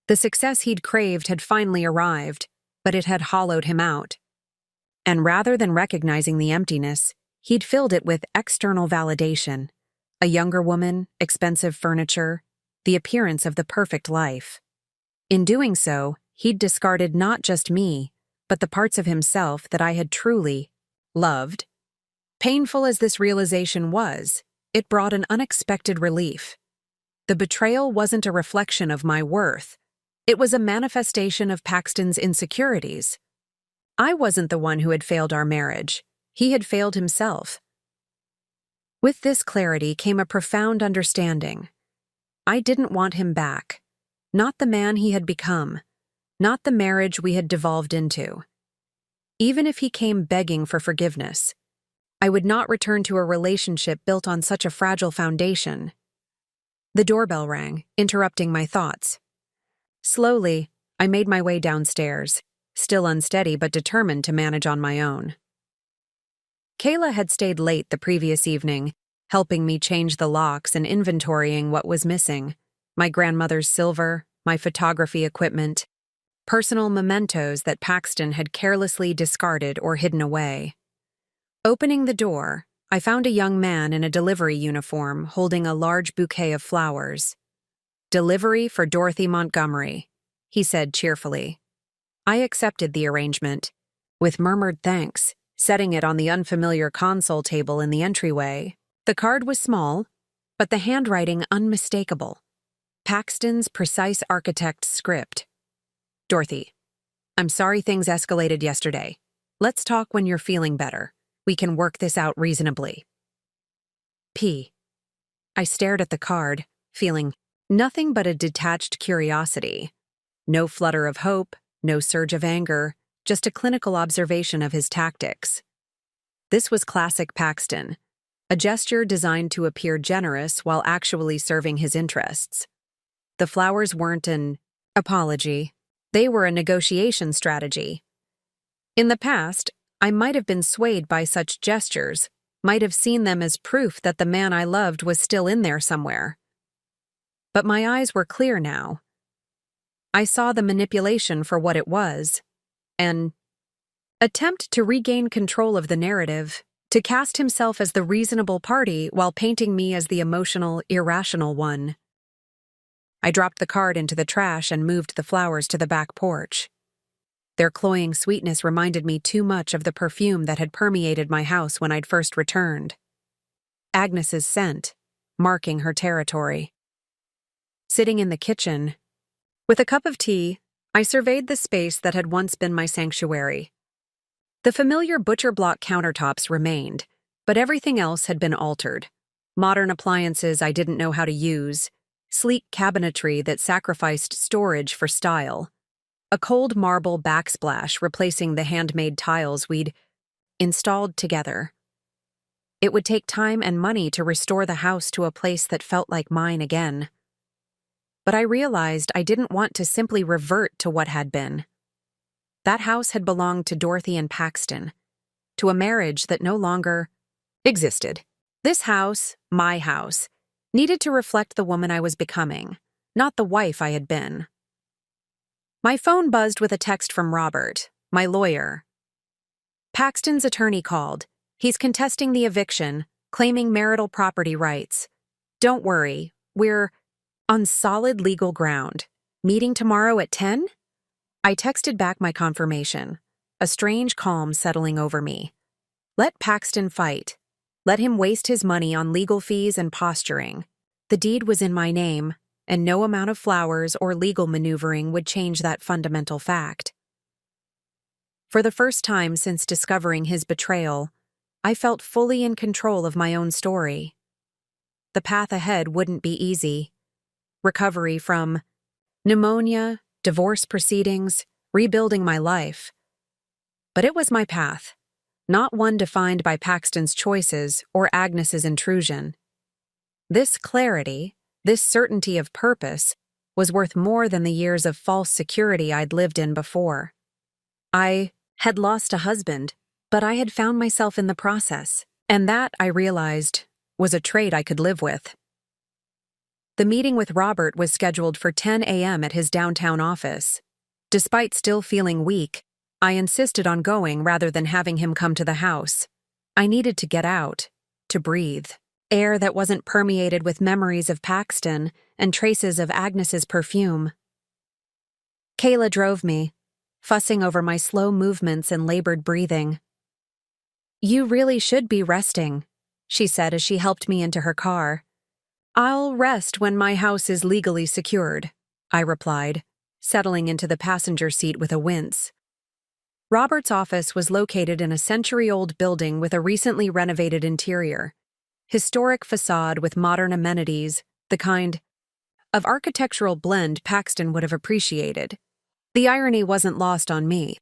The success he'd craved had finally arrived, but it had hollowed him out. And rather than recognizing the emptiness, he'd filled it with external validation. A younger woman, expensive furniture, the appearance of the perfect life. In doing so, he'd discarded not just me, but the parts of himself that I had truly loved. Painful as this realization was, it brought an unexpected relief. The betrayal wasn't a reflection of my worth. It was a manifestation of Paxton's insecurities. I wasn't the one who had failed our marriage. He had failed himself. With this clarity came a profound understanding. I didn't want him back. Not the man he had become. Not the marriage we had devolved into. Even if he came begging for forgiveness, I would not return to a relationship built on such a fragile foundation. The doorbell rang, interrupting my thoughts. Slowly, I made my way downstairs, still unsteady but determined to manage on my own. Kayla had stayed late the previous evening, helping me change the locks and inventorying what was missing. My grandmother's silver, my photography equipment, personal mementos that Paxton had carelessly discarded or hidden away. Opening the door, I found a young man in a delivery uniform holding a large bouquet of flowers. "Delivery for Dorothy Montgomery," he said cheerfully. I accepted the arrangement, with murmured thanks, setting it on the unfamiliar console table in the entryway. The card was small, but the handwriting unmistakable. Paxton's precise architect script. "Dorothy, I'm sorry things escalated yesterday. Let's talk when you're feeling better. We can work this out reasonably. P." I stared at the card, feeling nothing but a detached curiosity. No flutter of hope, no surge of anger, just a clinical observation of his tactics. This was classic Paxton, a gesture designed to appear generous while actually serving his interests. The flowers weren't an apology. They were a negotiation strategy. In the past, I might have been swayed by such gestures, might have seen them as proof that the man I loved was still in there somewhere. But my eyes were clear now. I saw the manipulation for what it was, an attempt to regain control of the narrative, to cast himself as the reasonable party while painting me as the emotional, irrational one. I dropped the card into the trash and moved the flowers to the back porch. Their cloying sweetness reminded me too much of the perfume that had permeated my house when I'd first returned. Agnes's scent, marking her territory. Sitting in the kitchen, with a cup of tea, I surveyed the space that had once been my sanctuary. The familiar butcher block countertops remained, but everything else had been altered. Modern appliances I didn't know how to use, sleek cabinetry that sacrificed storage for style, a cold marble backsplash replacing the handmade tiles we'd installed together. It would take time and money to restore the house to a place that felt like mine again. But I realized I didn't want to simply revert to what had been. That house had belonged to Dorothy and Paxton, to a marriage that no longer existed. This house, my house, needed to reflect the woman I was becoming, not the wife I had been. My phone buzzed with a text from Robert, my lawyer. Paxton's attorney called. He's contesting the eviction, claiming marital property rights. Don't worry, we're on solid legal ground. Meeting tomorrow at 10? I texted back my confirmation, a strange calm settling over me. Let Paxton fight. Let him waste his money on legal fees and posturing. The deed was in my name, and no amount of flowers or legal maneuvering would change that fundamental fact. For the first time since discovering his betrayal, I felt fully in control of my own story. The path ahead wouldn't be easy. Recovery from pneumonia, divorce proceedings, rebuilding my life. But it was my path, not one defined by Paxton's choices or Agnes's intrusion. This clarity, this certainty of purpose, was worth more than the years of false security I'd lived in before. I had lost a husband, but I had found myself in the process, and that, I realized, was a trait I could live with. The meeting with Robert was scheduled for 10 a.m. at his downtown office. Despite still feeling weak, I insisted on going rather than having him come to the house. I needed to get out, to breathe. Air that wasn't permeated with memories of Paxton and traces of Agnes's perfume. Kayla drove me, fussing over my slow movements and labored breathing. "You really should be resting," she said as she helped me into her car. "I'll rest when my house is legally secured," I replied, settling into the passenger seat with a wince. Robert's office was located in a century-old building with a recently renovated interior. Historic facade with modern amenities, the kind of architectural blend Paxton would have appreciated. The irony wasn't lost on me.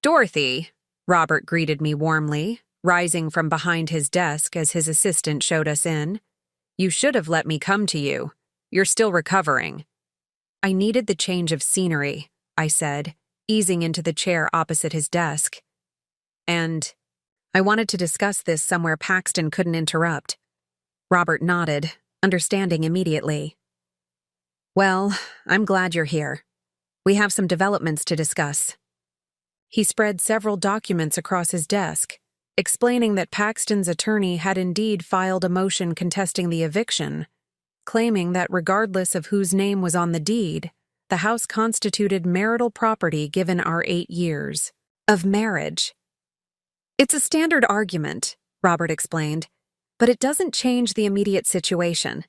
"Dorothy," Robert greeted me warmly, rising from behind his desk as his assistant showed us in. "You should have let me come to you. You're still recovering." "I needed the change of scenery," I said, easing into the chair opposite his desk. "And I wanted to discuss this somewhere Paxton couldn't interrupt." Robert nodded, understanding immediately. "Well, I'm glad you're here. We have some developments to discuss." He spread several documents across his desk, explaining that Paxton's attorney had indeed filed a motion contesting the eviction, claiming that regardless of whose name was on the deed, the house constituted marital property given our 8 years of marriage. "It's a standard argument," Robert explained, "but it doesn't change the immediate situation.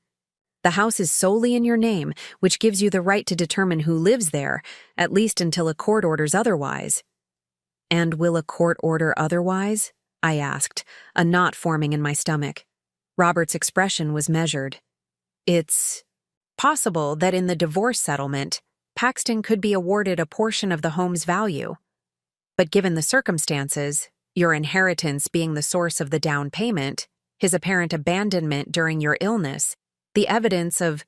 The house is solely in your name, which gives you the right to determine who lives there, at least until a court orders otherwise." "And will a court order otherwise?" I asked, a knot forming in my stomach. Robert's expression was measured. "It's possible that in the divorce settlement, Paxton could be awarded a portion of the home's value. But given the circumstances, your inheritance being the source of the down payment, his apparent abandonment during your illness, the evidence of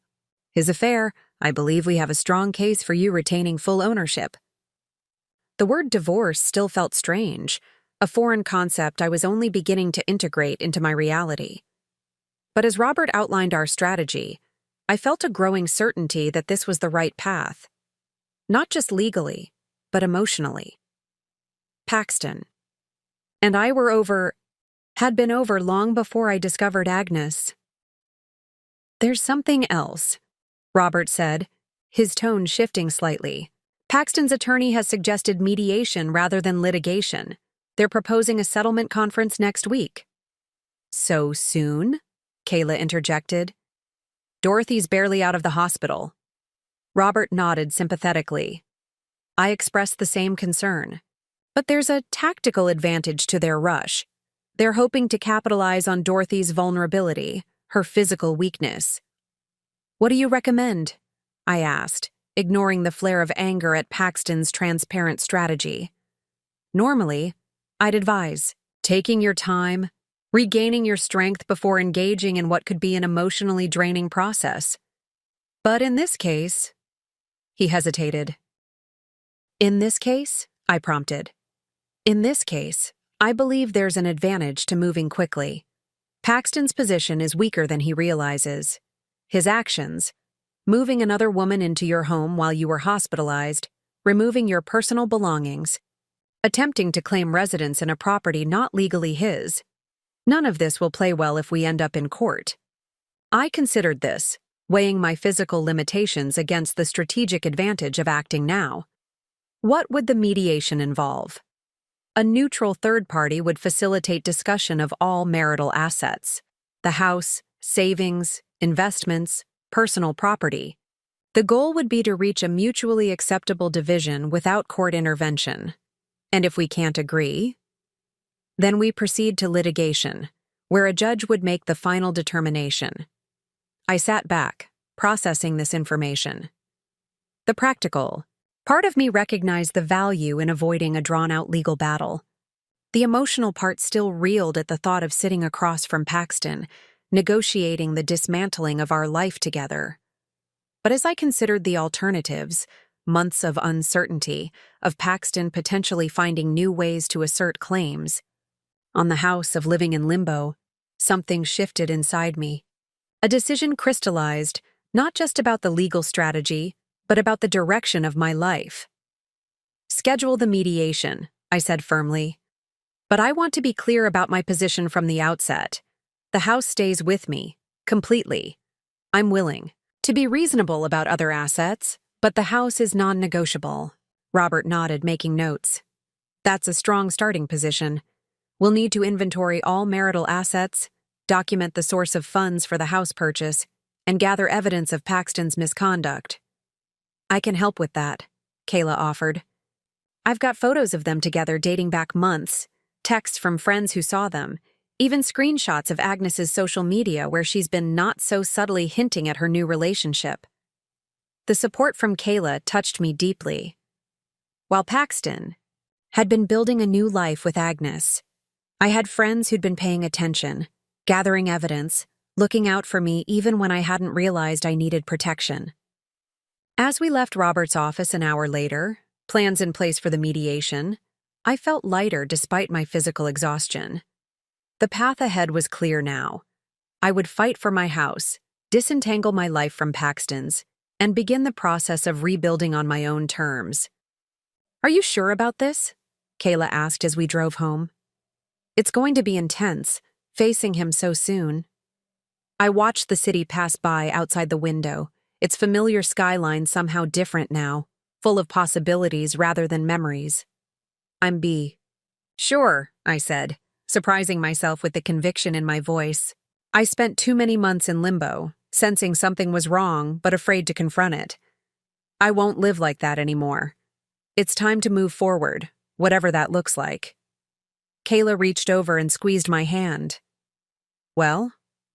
his affair, I believe we have a strong case for you retaining full ownership. The word divorce still felt strange, a foreign concept I was only beginning to integrate into my reality. But as Robert outlined our strategy, I felt a growing certainty that this was the right path. Not just legally, but emotionally. Paxton and I had been over long before I discovered Agnes. There's something else, Robert said, his tone shifting slightly. Paxton's attorney has suggested mediation rather than litigation. They're proposing a settlement conference next week. So soon? Kayla interjected. Dorothy's barely out of the hospital. Robert nodded sympathetically. I expressed the same concern. But there's a tactical advantage to their rush. They're hoping to capitalize on Dorothy's vulnerability, her physical weakness. What do you recommend? I asked, ignoring the flare of anger at Paxton's transparent strategy. Normally, I'd advise taking your time, regaining your strength before engaging in what could be an emotionally draining process. But in this case, he hesitated. In this case, I prompted. In this case, I believe there's an advantage to moving quickly. Paxton's position is weaker than he realizes. His actions, moving another woman into your home while you were hospitalized, removing your personal belongings, attempting to claim residence in a property not legally his, none of this will play well if we end up in court. I considered this, weighing my physical limitations against the strategic advantage of acting now. What would the mediation involve? A neutral third party would facilitate discussion of all marital assets, the house, savings, investments, personal property. The goal would be to reach a mutually acceptable division without court intervention. And if we can't agree, then we proceed to litigation, where a judge would make the final determination. I sat back, processing this information. The practical. Part of me recognized the value in avoiding a drawn-out legal battle. The emotional part still reeled at the thought of sitting across from Paxton, negotiating the dismantling of our life together. But as I considered the alternatives, months of uncertainty, of Paxton potentially finding new ways to assert claims, on the house of living in limbo, something shifted inside me. A decision crystallized, not just about the legal strategy, but about the direction of my life. Schedule the mediation, I said firmly. But I want to be clear about my position from the outset. The house stays with me, completely. I'm willing to be reasonable about other assets, but the house is non-negotiable. Robert nodded, making notes. That's a strong starting position. We'll need to inventory all marital assets, document the source of funds for the house purchase, and gather evidence of Paxton's misconduct. I can help with that, Kayla offered. I've got photos of them together dating back months, texts from friends who saw them, even screenshots of Agnes's social media where she's been not so subtly hinting at her new relationship. The support from Kayla touched me deeply. While Paxton had been building a new life with Agnes, I had friends who'd been paying attention, gathering evidence, looking out for me even when I hadn't realized I needed protection. As we left Robert's office an hour later, plans in place for the mediation, I felt lighter despite my physical exhaustion. The path ahead was clear now. I would fight for my house, disentangle my life from Paxton's, and begin the process of rebuilding on my own terms. Are you sure about this? Kayla asked as we drove home. It's going to be intense, facing him so soon. I watched the city pass by outside the window, its familiar skyline somehow different now, full of possibilities rather than memories. I'm Sure, I said, surprising myself with the conviction in my voice. I spent too many months in limbo, sensing something was wrong but afraid to confront it. I won't live like that anymore. It's time to move forward, whatever that looks like. Kayla reached over and squeezed my hand. Well,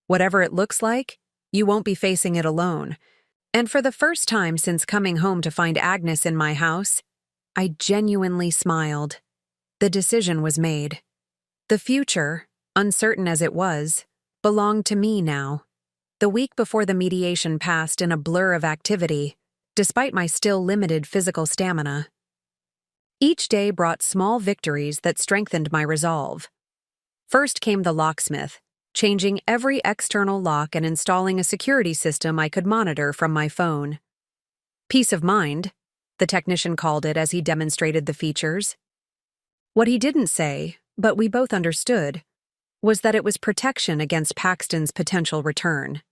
whatever it looks like, you won't be facing it alone. And for the first time since coming home to find Agnes in my house, I genuinely smiled. The decision was made. The future, uncertain as it was, belonged to me now. The week before the mediation passed in a blur of activity, despite my still limited physical stamina. Each day brought small victories that strengthened my resolve. First came the locksmith, changing every external lock and installing a security system I could monitor from my phone. Peace of mind, the technician called it as he demonstrated the features. What he didn't say, but we both understood, was that it was protection against Paxton's potential return.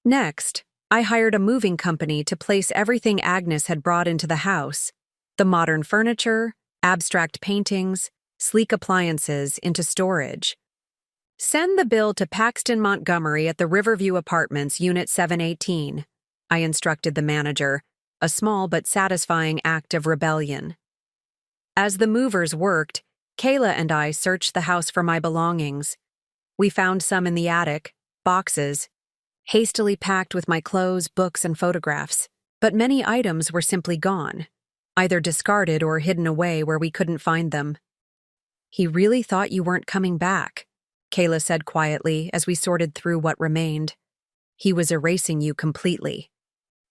Next, I hired a moving company to place everything Agnes had brought into the house, the modern furniture, abstract paintings, sleek appliances, into storage. Send the bill to Paxton Montgomery at the Riverview Apartments, Unit 718, I instructed the manager, a small but satisfying act of rebellion. As the movers worked, Kayla and I searched the house for my belongings. We found some in the attic, boxes, hastily packed with my clothes, books, and photographs, but many items were simply gone, either discarded or hidden away where we couldn't find them. "He really thought you weren't coming back," Kayla said quietly as we sorted through what remained. "He was erasing you completely."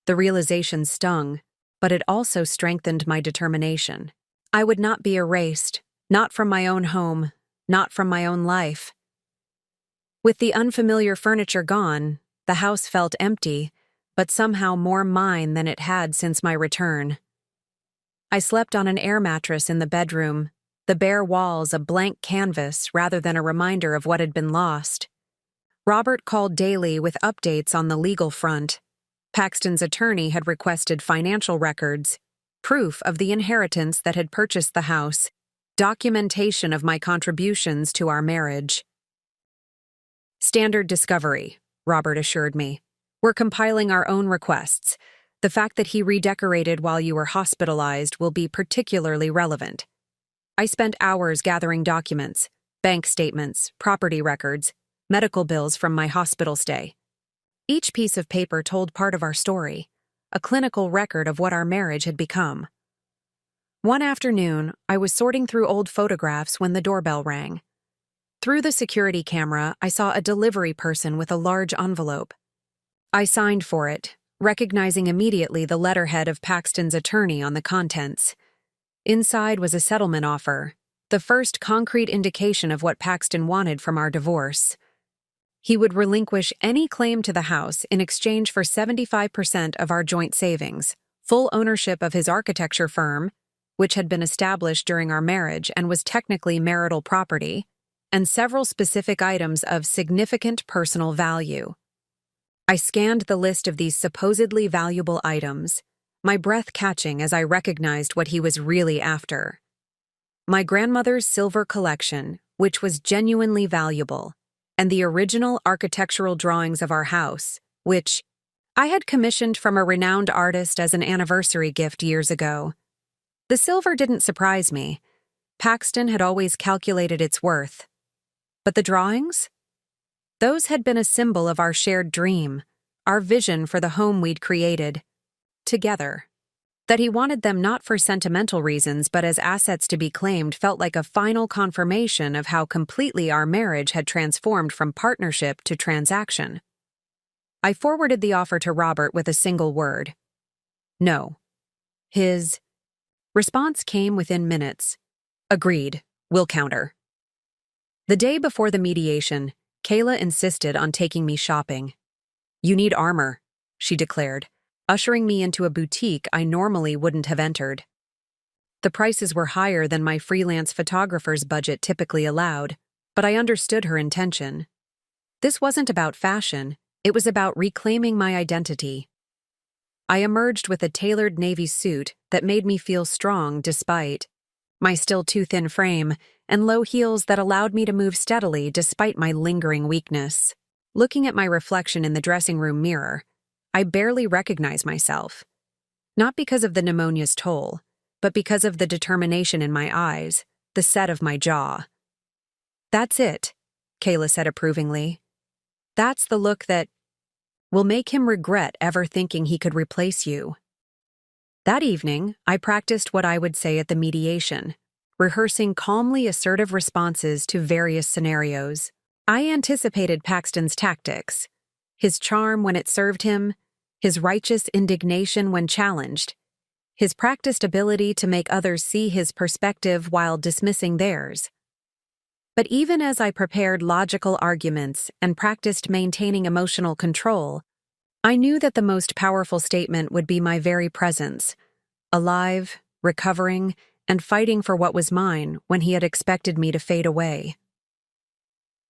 The realization stung, but it also strengthened my determination. I would not be erased, not from my own home, not from my own life. With the unfamiliar furniture gone, the house felt empty, but somehow more mine than it had since my return. I slept on an air mattress in the bedroom, the bare walls a blank canvas rather than a reminder of what had been lost. Robert called daily with updates on the legal front. Paxton's attorney had requested financial records, proof of the inheritance that had purchased the house, documentation of my contributions to our marriage. "Standard discovery," Robert assured me. "We're compiling our own requests. The fact that he redecorated while you were hospitalized will be particularly relevant." I spent hours gathering documents, bank statements, property records, medical bills from my hospital stay. Each piece of paper told part of our story, a clinical record of what our marriage had become. One afternoon, I was sorting through old photographs when the doorbell rang. Through the security camera, I saw a delivery person with a large envelope. I signed for it, recognizing immediately the letterhead of Paxton's attorney on the contents. Inside was a settlement offer, the first concrete indication of what Paxton wanted from our divorce. He would relinquish any claim to the house in exchange for 75% of our joint savings, full ownership of his architecture firm, which had been established during our marriage and was technically marital property, and several specific items of significant personal value. I scanned the list of these supposedly valuable items, my breath catching as I recognized what he was really after. My grandmother's silver collection, which was genuinely valuable, and the original architectural drawings of our house, which I had commissioned from a renowned artist as an anniversary gift years ago. The silver didn't surprise me. Paxton had always calculated its worth. But the drawings? Those had been a symbol of our shared dream, our vision for the home we'd created, together. That he wanted them not for sentimental reasons but as assets to be claimed felt like a final confirmation of how completely our marriage had transformed from partnership to transaction. I forwarded the offer to Robert with a single word. No. His response came within minutes. "Agreed. We'll counter." The day before the mediation, Kayla insisted on taking me shopping. "You need armor," she declared, ushering me into a boutique I normally wouldn't have entered. The prices were higher than my freelance photographer's budget typically allowed, but I understood her intention. This wasn't about fashion, it was about reclaiming my identity. I emerged with a tailored navy suit that made me feel strong despite my still too thin frame and low heels that allowed me to move steadily despite my lingering weakness. Looking at my reflection in the dressing room mirror, I barely recognized myself. Not because of the pneumonia's toll, but because of the determination in my eyes, the set of my jaw. "That's it," Kayla said approvingly. "That's the look that will make him regret ever thinking he could replace you." That evening, I practiced what I would say at the mediation, rehearsing calmly assertive responses to various scenarios. I anticipated Paxton's tactics, his charm when it served him, his righteous indignation when challenged, his practiced ability to make others see his perspective while dismissing theirs. But even as I prepared logical arguments and practiced maintaining emotional control, I knew that the most powerful statement would be my very presence, alive, recovering, and fighting for what was mine when he had expected me to fade away.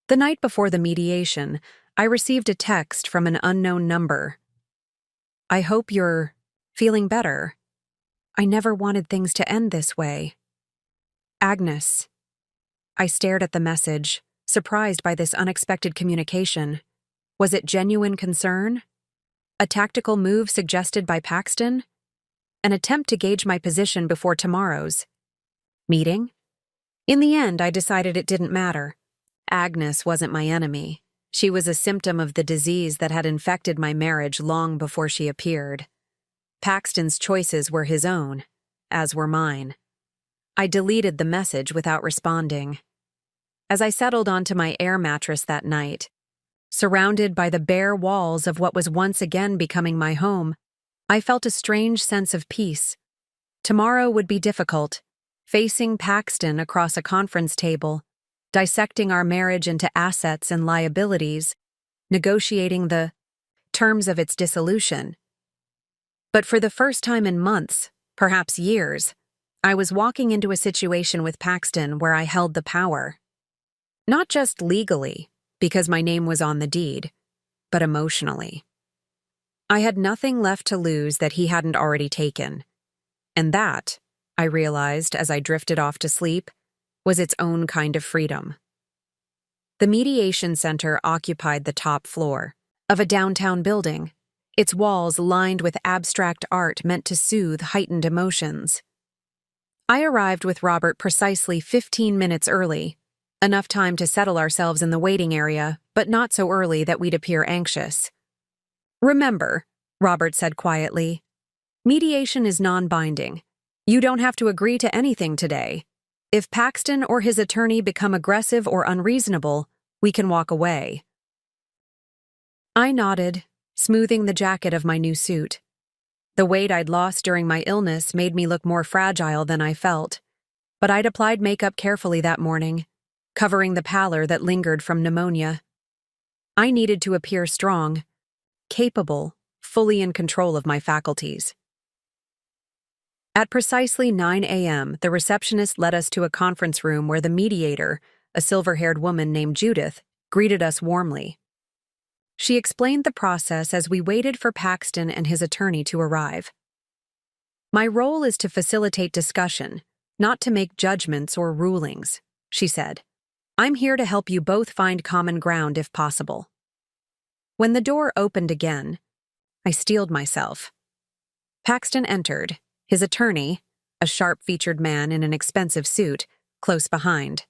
The night before the mediation, I received a text from an unknown number. "I hope you're feeling better. I never wanted things to end this way. Agnes." I stared at the message, surprised by this unexpected communication. Was it genuine concern? A tactical move suggested by Paxton? An attempt to gauge my position before tomorrow's meeting? In the end, I decided it didn't matter. Agnes wasn't my enemy. She was a symptom of the disease that had infected my marriage long before she appeared. Paxton's choices were his own, as were mine. I deleted the message without responding. As I settled onto my air mattress that night, surrounded by the bare walls of what was once again becoming my home, I felt a strange sense of peace. Tomorrow would be difficult, facing Paxton across a conference table, dissecting our marriage into assets and liabilities, negotiating the terms of its dissolution. But for the first time in months, perhaps years, I was walking into a situation with Paxton where I held the power. Not just legally, because my name was on the deed, but emotionally. I had nothing left to lose that he hadn't already taken. And that, I realized as I drifted off to sleep, was its own kind of freedom. The mediation center occupied the top floor of a downtown building, its walls lined with abstract art meant to soothe heightened emotions. I arrived with Robert precisely 15 minutes early, enough time to settle ourselves in the waiting area, but not so early that we'd appear anxious. "Remember," Robert said quietly, "mediation is non-binding. You don't have to agree to anything today. If Paxton or his attorney become aggressive or unreasonable, we can walk away." I nodded, smoothing the jacket of my new suit. The weight I'd lost during my illness made me look more fragile than I felt, but I'd applied makeup carefully that morning, covering the pallor that lingered from pneumonia. I needed to appear strong, capable, fully in control of my faculties. At precisely 9 a.m., the receptionist led us to a conference room where the mediator, a silver-haired woman named Judith, greeted us warmly. She explained the process as we waited for Paxton and his attorney to arrive. "My role is to facilitate discussion, not to make judgments or rulings," she said. "I'm here to help you both find common ground if possible." When the door opened again, I steeled myself. Paxton entered, his attorney, a sharp-featured man in an expensive suit, close behind.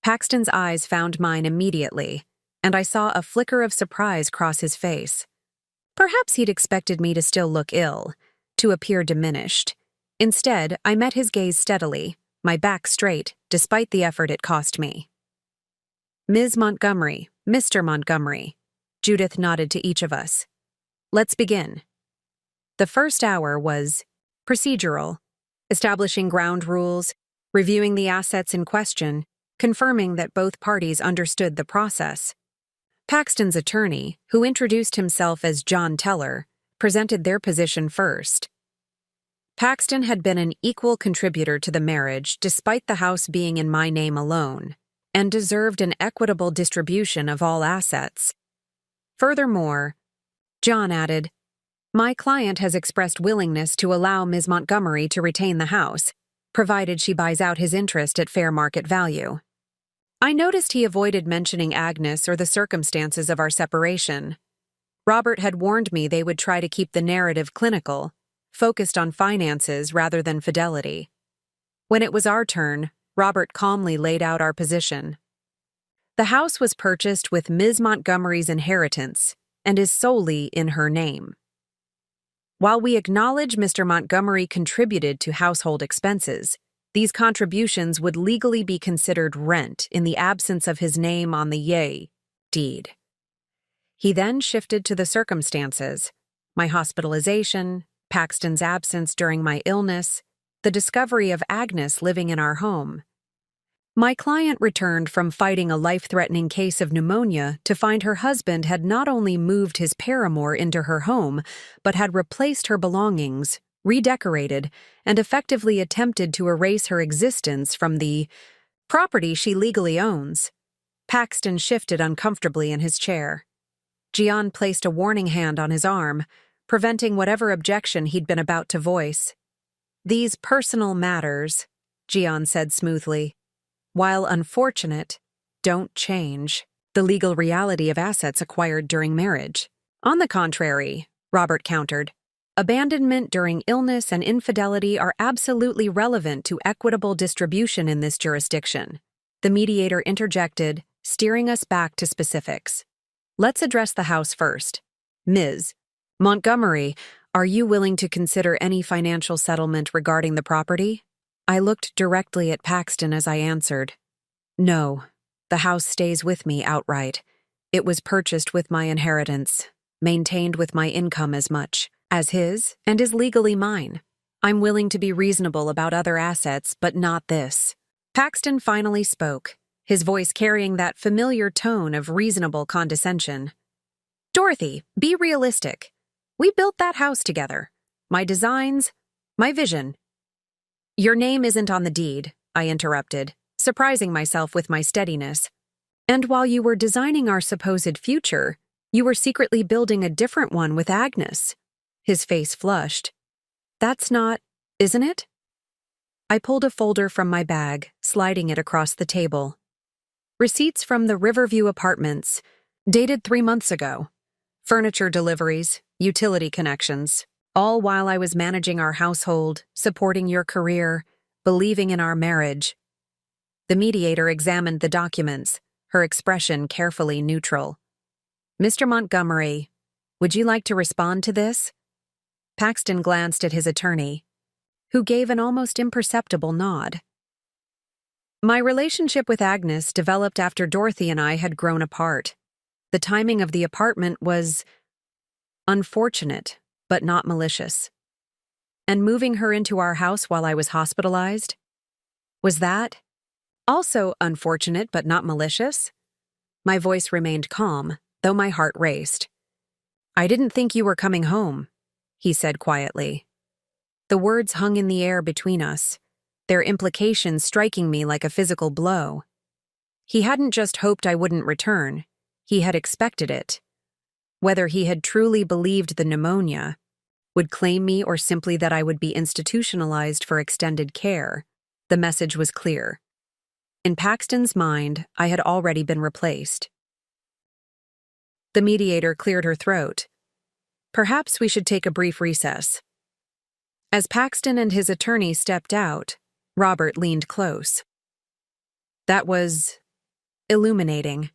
Paxton's eyes found mine immediately, and I saw a flicker of surprise cross his face. Perhaps he'd expected me to still look ill, to appear diminished. Instead, I met his gaze steadily, my back straight, despite the effort it cost me. "Ms. Montgomery, Mr. Montgomery," Judith nodded to each of us. "Let's begin." The first hour was procedural, establishing ground rules, reviewing the assets in question, confirming that both parties understood the process. Paxton's attorney, who introduced himself as John Teller, presented their position first. Paxton had been an equal contributor to the marriage despite the house being in my name alone, and deserved an equitable distribution of all assets. Furthermore, John added, "My client has expressed willingness to allow Ms. Montgomery to retain the house, provided she buys out his interest at fair market value." I noticed he avoided mentioning Agnes or the circumstances of our separation. Robert had warned me they would try to keep the narrative clinical, focused on finances rather than fidelity. When it was our turn, Robert calmly laid out our position. The house was purchased with Ms. Montgomery's inheritance and is solely in her name. While we acknowledge Mr. Montgomery contributed to household expenses, These contributions would legally be considered rent in the absence of his name on the deed. He then shifted to the circumstances: my hospitalization, Paxton's absence during my illness, the discovery of Agnes living in our home. My client returned from fighting a life-threatening case of pneumonia to find her husband had not only moved his paramour into her home, but had replaced her belongings, redecorated, and effectively attempted to erase her existence from the property she legally owns. Paxton shifted uncomfortably in his chair. Gian placed a warning hand on his arm, preventing whatever objection he'd been about to voice. "These personal matters," Gian said smoothly, "while unfortunate, don't change the legal reality of assets acquired during marriage. On the contrary," Robert countered, "abandonment during illness and infidelity are absolutely relevant to equitable distribution in this jurisdiction." The mediator interjected, steering us back to specifics. "Let's address the house first. Ms. Montgomery, are you willing to consider any financial settlement regarding the property?" I looked directly at Paxton as I answered. "No, the house stays with me outright. It was purchased with my inheritance, maintained with my income as much as his, and is legally mine. I'm willing to be reasonable about other assets, but not this." Paxton finally spoke, his voice carrying that familiar tone of reasonable condescension. "Dorothy, be realistic. We built that house together. My designs, my vision." "Your name isn't on the deed," I interrupted, surprising myself with my steadiness. "And while you were designing our supposed future, you were secretly building a different one with Agnes." His face flushed. "That's not, isn't it?" I pulled a folder from my bag, sliding it across the table. "Receipts from the Riverview Apartments, dated 3 months ago. Furniture deliveries, utility connections, all while I was managing our household, supporting your career, believing in our marriage." The mediator examined the documents, her expression carefully neutral. "Mr. Montgomery, would you like to respond to this?" Paxton glanced at his attorney, who gave an almost imperceptible nod. "My relationship with Agnes developed after Dorothy and I had grown apart. The timing of the apartment was unfortunate, but not malicious. And moving her into our house while I was hospitalized? Was that also unfortunate, but not malicious?" My voice remained calm, though my heart raced. "I didn't think you were coming home," he said quietly. The words hung in the air between us, their implications striking me like a physical blow. He hadn't just hoped I wouldn't return, he had expected it. Whether he had truly believed the pneumonia, would claim me, or simply that I would be institutionalized for extended care, the message was clear. In Paxton's mind, I had already been replaced. The mediator cleared her throat. "Perhaps we should take a brief recess." As Paxton and his attorney stepped out, Robert leaned close. "That was illuminating.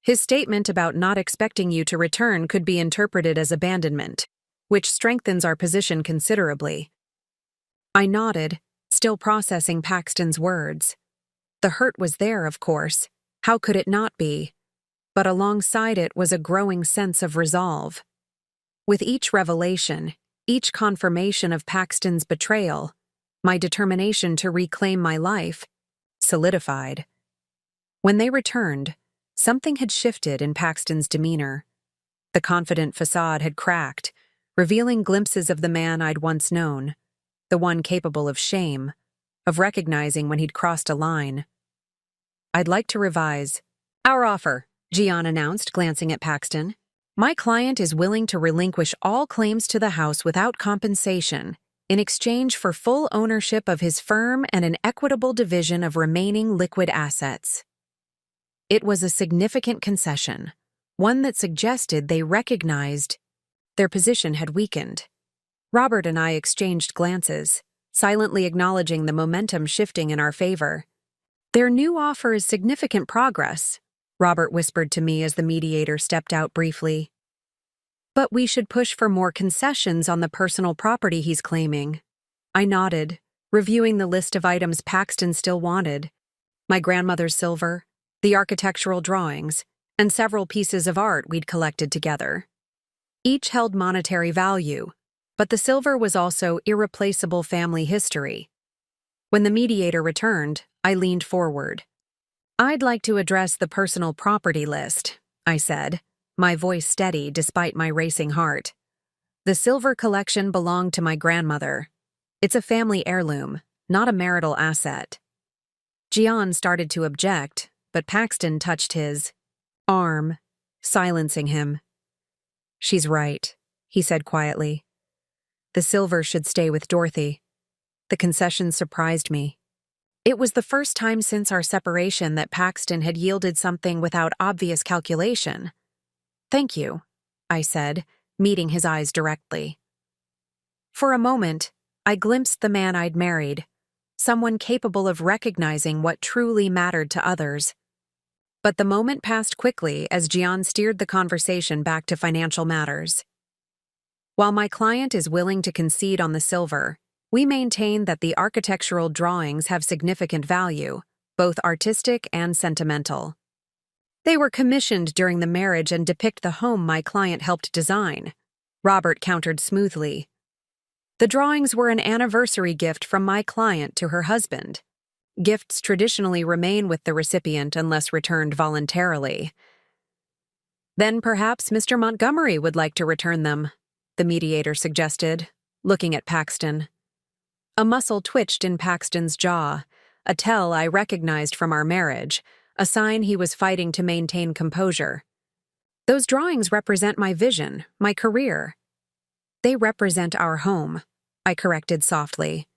His statement about not expecting you to return could be interpreted as abandonment, which strengthens our position considerably." I nodded, still processing Paxton's words. The hurt was there, of course. How could it not be? But alongside it was a growing sense of resolve. With each revelation, each confirmation of Paxton's betrayal, my determination to reclaim my life solidified. When they returned, something had shifted in Paxton's demeanor. The confident facade had cracked, revealing glimpses of the man I'd once known, the one capable of shame, of recognizing when he'd crossed a line. "I'd like to revise our offer," Gian announced, glancing at Paxton. "My client is willing to relinquish all claims to the house without compensation, in exchange for full ownership of his firm and an equitable division of remaining liquid assets." It was a significant concession, one that suggested they recognized their position had weakened. Robert and I exchanged glances, silently acknowledging the momentum shifting in our favor. "Their new offer is significant progress," Robert whispered to me as the mediator stepped out briefly. "But we should push for more concessions on the personal property he's claiming." I nodded, reviewing the list of items Paxton still wanted: my grandmother's silver, the architectural drawings, and several pieces of art we'd collected together. Each held monetary value, but the silver was also irreplaceable family history. When the mediator returned, I leaned forward. "I'd like to address the personal property list," I said, my voice steady despite my racing heart. "The silver collection belonged to my grandmother. It's a family heirloom, not a marital asset." Gian started to object, but Paxton touched his arm, silencing him. "She's right," he said quietly. "The silver should stay with Dorothy." The concession surprised me. It was the first time since our separation that Paxton had yielded something without obvious calculation. "Thank you," I said, meeting his eyes directly. For a moment, I glimpsed the man I'd married, someone capable of recognizing what truly mattered to others. But the moment passed quickly as Gian steered the conversation back to financial matters. "While my client is willing to concede on the silver, we maintain that the architectural drawings have significant value, both artistic and sentimental. They were commissioned during the marriage and depict the home my client helped design," Robert countered smoothly. "The drawings were an anniversary gift from my client to her husband. Gifts traditionally remain with the recipient unless returned voluntarily." "Then perhaps Mr. Montgomery would like to return them," the mediator suggested, looking at Paxton. A muscle twitched in Paxton's jaw, a tell I recognized from our marriage, a sign he was fighting to maintain composure. "Those drawings represent my vision, my career." "They represent our home," I corrected softly.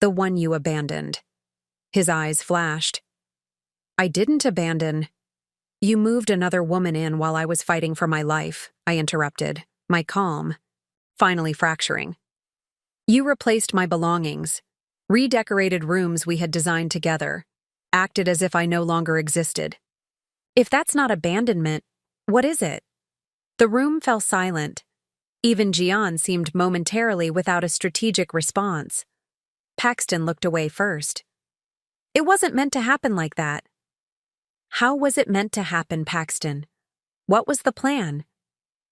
"The one you abandoned." His eyes flashed. "I didn't abandon." "You moved another woman in while I was fighting for my life," I interrupted, my calm finally fracturing. "You replaced my belongings, redecorated rooms we had designed together, acted as if I no longer existed. If that's not abandonment, what is it?" The room fell silent. Even Gian seemed momentarily without a strategic response. Paxton looked away first. "It wasn't meant to happen like that." "How was it meant to happen, Paxton? What was the plan?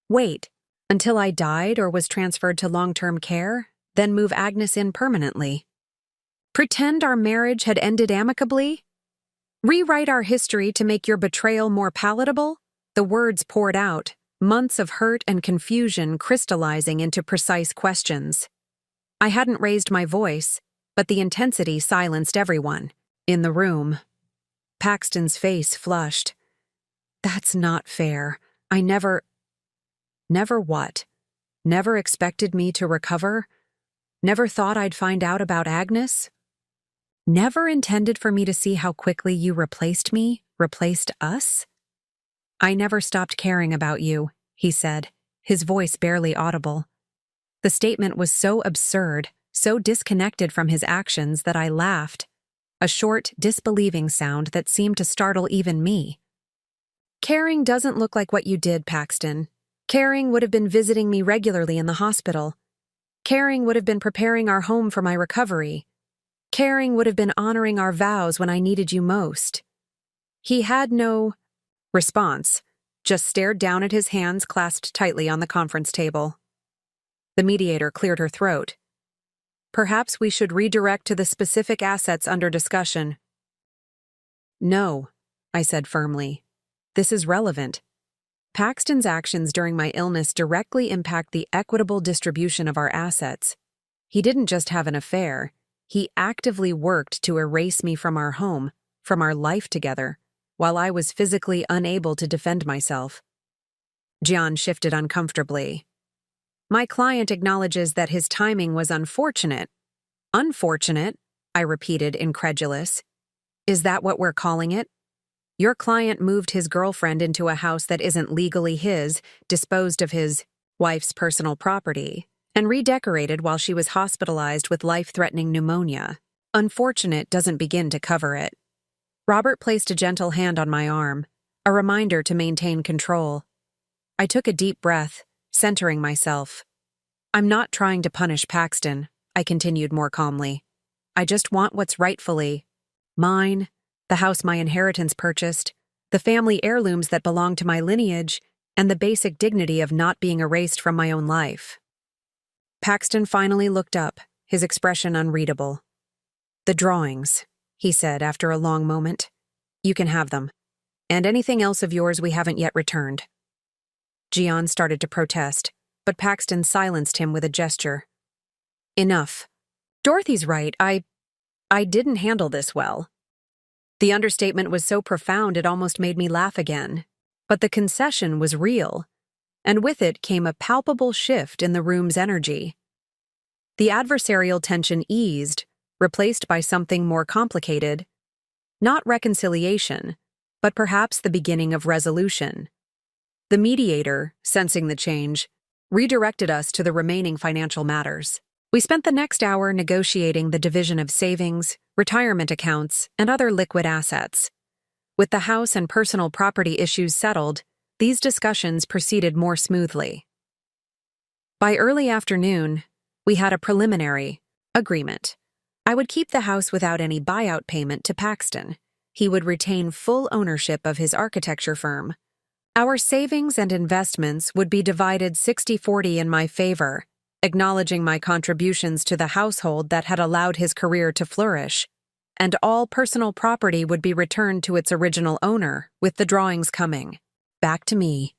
Wait until I died or was transferred to long-term care, then move Agnes in permanently? Pretend our marriage had ended amicably? Rewrite our history to make your betrayal more palatable?" The words poured out, months of hurt and confusion crystallizing into precise questions. I hadn't raised my voice, but the intensity silenced everyone in the room. Paxton's face flushed. "That's not fair. I never..." "Never what? Never expected me to recover? Never thought I'd find out about Agnes? Never intended for me to see how quickly you replaced me, replaced us?" "I never stopped caring about you," he said, his voice barely audible. The statement was so absurd, so disconnected from his actions that I laughed, a short, disbelieving sound that seemed to startle even me. "Caring doesn't look like what you did, Paxton. Caring would have been visiting me regularly in the hospital. Caring would have been preparing our home for my recovery. Caring would have been honoring our vows when I needed you most." He had no response, just stared down at his hands clasped tightly on the conference table. The mediator cleared her throat. "Perhaps we should redirect to the specific assets under discussion." "No," I said firmly. "This is relevant. Paxton's actions during my illness directly impact the equitable distribution of our assets. He didn't just have an affair. He actively worked to erase me from our home, from our life together, while I was physically unable to defend myself." Gian shifted uncomfortably. "My client acknowledges that his timing was unfortunate." "Unfortunate?" I repeated, incredulous. "Is that what we're calling it? Your client moved his girlfriend into a house that isn't legally his, disposed of his wife's personal property, and redecorated while she was hospitalized with life-threatening pneumonia. Unfortunate doesn't begin to cover it." Robert placed a gentle hand on my arm, a reminder to maintain control. I took a deep breath, centering myself. "I'm not trying to punish Paxton," I continued more calmly. I just want what's rightfully mine, the house my inheritance purchased, the family heirlooms that belong to my lineage, and the basic dignity of not being erased from my own life. Paxton finally looked up, his expression unreadable. "The drawings," he said after a long moment. "You can have them. And anything else of yours we haven't yet returned." Gian started to protest, but Paxton silenced him with a gesture. "Enough. Dorothy's right. I didn't handle this well." The understatement was so profound it almost made me laugh again. But the concession was real, and with it came a palpable shift in the room's energy. The adversarial tension eased, replaced by something more complicated. Not reconciliation, but perhaps the beginning of resolution. The mediator, sensing the change, redirected us to the remaining financial matters. We spent the next hour negotiating the division of savings, retirement accounts, and other liquid assets. With the house and personal property issues settled, these discussions proceeded more smoothly. By early afternoon, we had a preliminary agreement. I would keep the house without any buyout payment to Paxton. He would retain full ownership of his architecture firm. Our savings and investments would be divided 60-40 in my favor, acknowledging my contributions to the household that had allowed his career to flourish, and all personal property would be returned to its original owner, with the drawings coming back to me.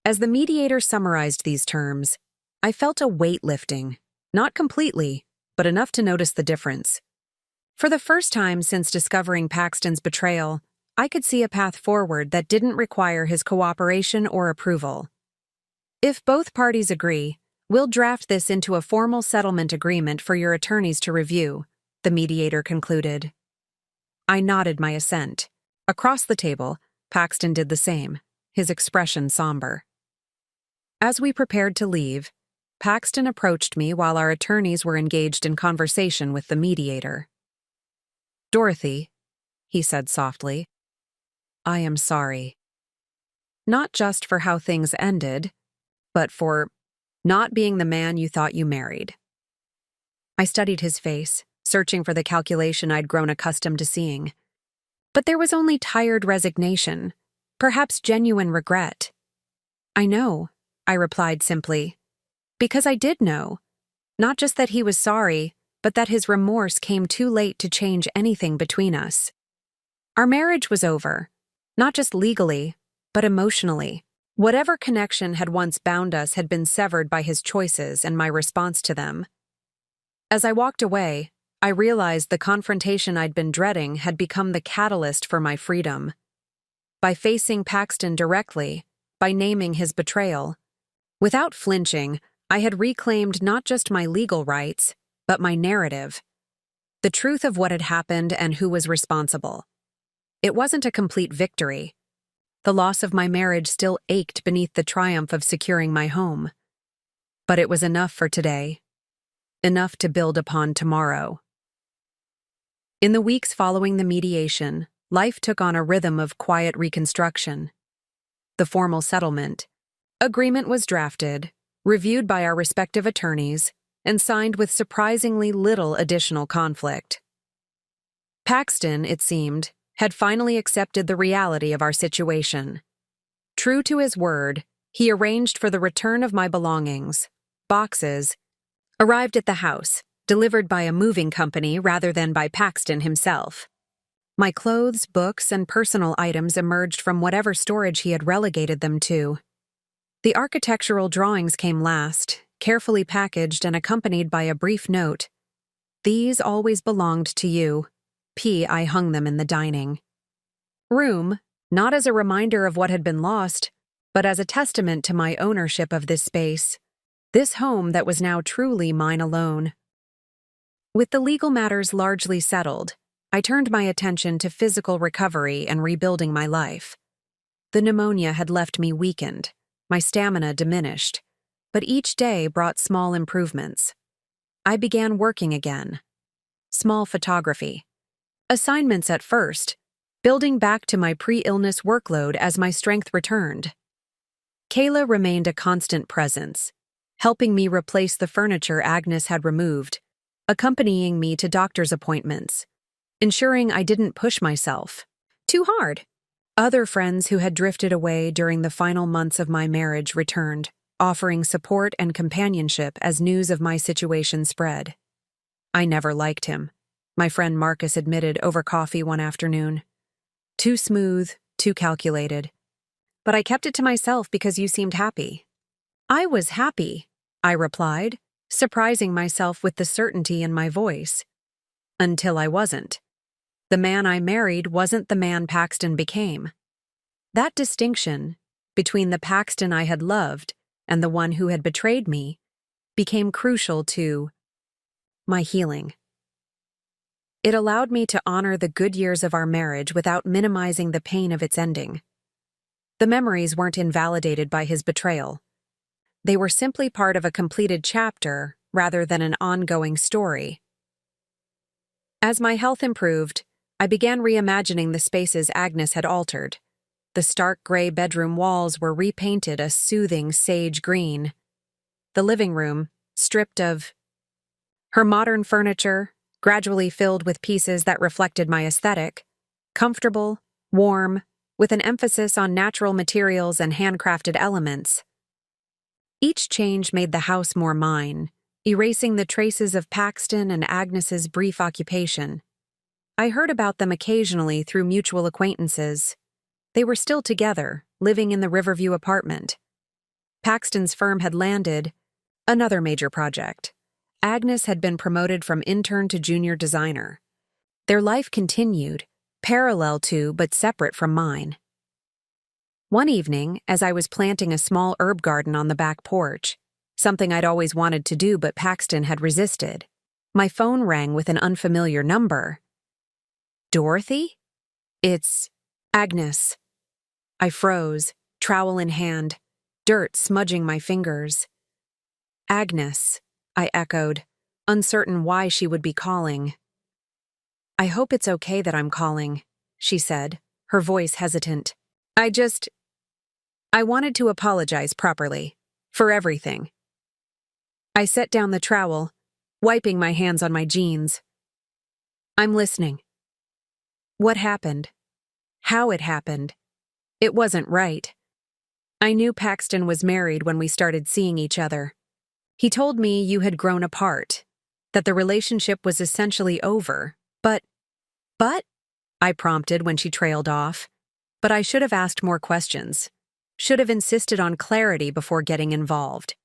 As the mediator summarized these terms, I felt a weight lifting, not completely, but enough to notice the difference. For the first time since discovering Paxton's betrayal, I could see a path forward that didn't require his cooperation or approval. "If both parties agree, we'll draft this into a formal settlement agreement for your attorneys to review," the mediator concluded. I nodded my assent. Across the table, Paxton did the same, his expression somber. As we prepared to leave, Paxton approached me while our attorneys were engaged in conversation with the mediator. "Dorothy," he said softly, "I am sorry. Not just for how things ended, but for not being the man you thought you married." I studied his face, searching for the calculation I'd grown accustomed to seeing. But there was only tired resignation, perhaps genuine regret. "I know," I replied simply, because I did know. Not just that he was sorry, but that his remorse came too late to change anything between us. Our marriage was over, not just legally, but emotionally. Whatever connection had once bound us had been severed by his choices and my response to them. As I walked away, I realized the confrontation I'd been dreading had become the catalyst for my freedom. By facing Paxton directly, by naming his betrayal, without flinching, I had reclaimed not just my legal rights, but my narrative. The truth of what had happened and who was responsible. It wasn't a complete victory. The loss of my marriage still ached beneath the triumph of securing my home. But it was enough for today. Enough to build upon tomorrow. In the weeks following the mediation, life took on a rhythm of quiet reconstruction. The formal settlement agreement was drafted, reviewed by our respective attorneys, and signed with surprisingly little additional conflict. Paxton, it seemed, had finally accepted the reality of our situation. True to his word, he arranged for the return of my belongings. Boxes arrived at the house, delivered by a moving company rather than by Paxton himself. My clothes, books, and personal items emerged from whatever storage he had relegated them to. The architectural drawings came last, carefully packaged and accompanied by a brief note. "These always belonged to you. I hung them in the dining room, not as a reminder of what had been lost, but as a testament to my ownership of this space, this home that was now truly mine alone." With the legal matters largely settled, I turned my attention to physical recovery and rebuilding my life. The pneumonia had left me weakened, my stamina diminished, but each day brought small improvements. I began working again. Small photography. Assignments at first, building back to my pre-illness workload as my strength returned. Kayla remained a constant presence, helping me replace the furniture Agnes had removed, accompanying me to doctor's appointments, ensuring I didn't push myself too hard. Other friends who had drifted away during the final months of my marriage returned, offering support and companionship as news of my situation spread. I never liked him, my friend Marcus admitted over coffee one afternoon. Too smooth, too calculated. But I kept it to myself because you seemed happy. I was happy, I replied, surprising myself with the certainty in my voice. Until I wasn't. The man I married wasn't the man Paxton became. That distinction between the Paxton I had loved and the one who had betrayed me became crucial to my healing. It allowed me to honor the good years of our marriage without minimizing the pain of its ending. The memories weren't invalidated by his betrayal. They were simply part of a completed chapter rather than an ongoing story. As my health improved, I began reimagining the spaces Agnes had altered. The stark gray bedroom walls were repainted a soothing sage green. The living room, stripped of her modern furniture, gradually filled with pieces that reflected my aesthetic, comfortable, warm, with an emphasis on natural materials and handcrafted elements. Each change made the house more mine, erasing the traces of Paxton and Agnes's brief occupation. I heard about them occasionally through mutual acquaintances. They were still together, living in the Riverview apartment. Paxton's firm had landed another major project. Agnes had been promoted from intern to junior designer. Their life continued, parallel to but separate from mine. One evening, as I was planting a small herb garden on the back porch, something I'd always wanted to do but Paxton had resisted, my phone rang with an unfamiliar number. Dorothy? It's Agnes. I froze, trowel in hand, dirt smudging my fingers. Agnes, I echoed, uncertain why she would be calling. I hope it's okay that I'm calling, she said, her voice hesitant. I wanted to apologize properly, for everything. I set down the trowel, wiping my hands on my jeans. I'm listening. What happened? How it happened? It wasn't right. I knew Paxton was married when we started seeing each other. He told me you had grown apart, that the relationship was essentially over, but, I prompted when she trailed off. But I should have asked more questions, should have insisted on clarity before getting involved.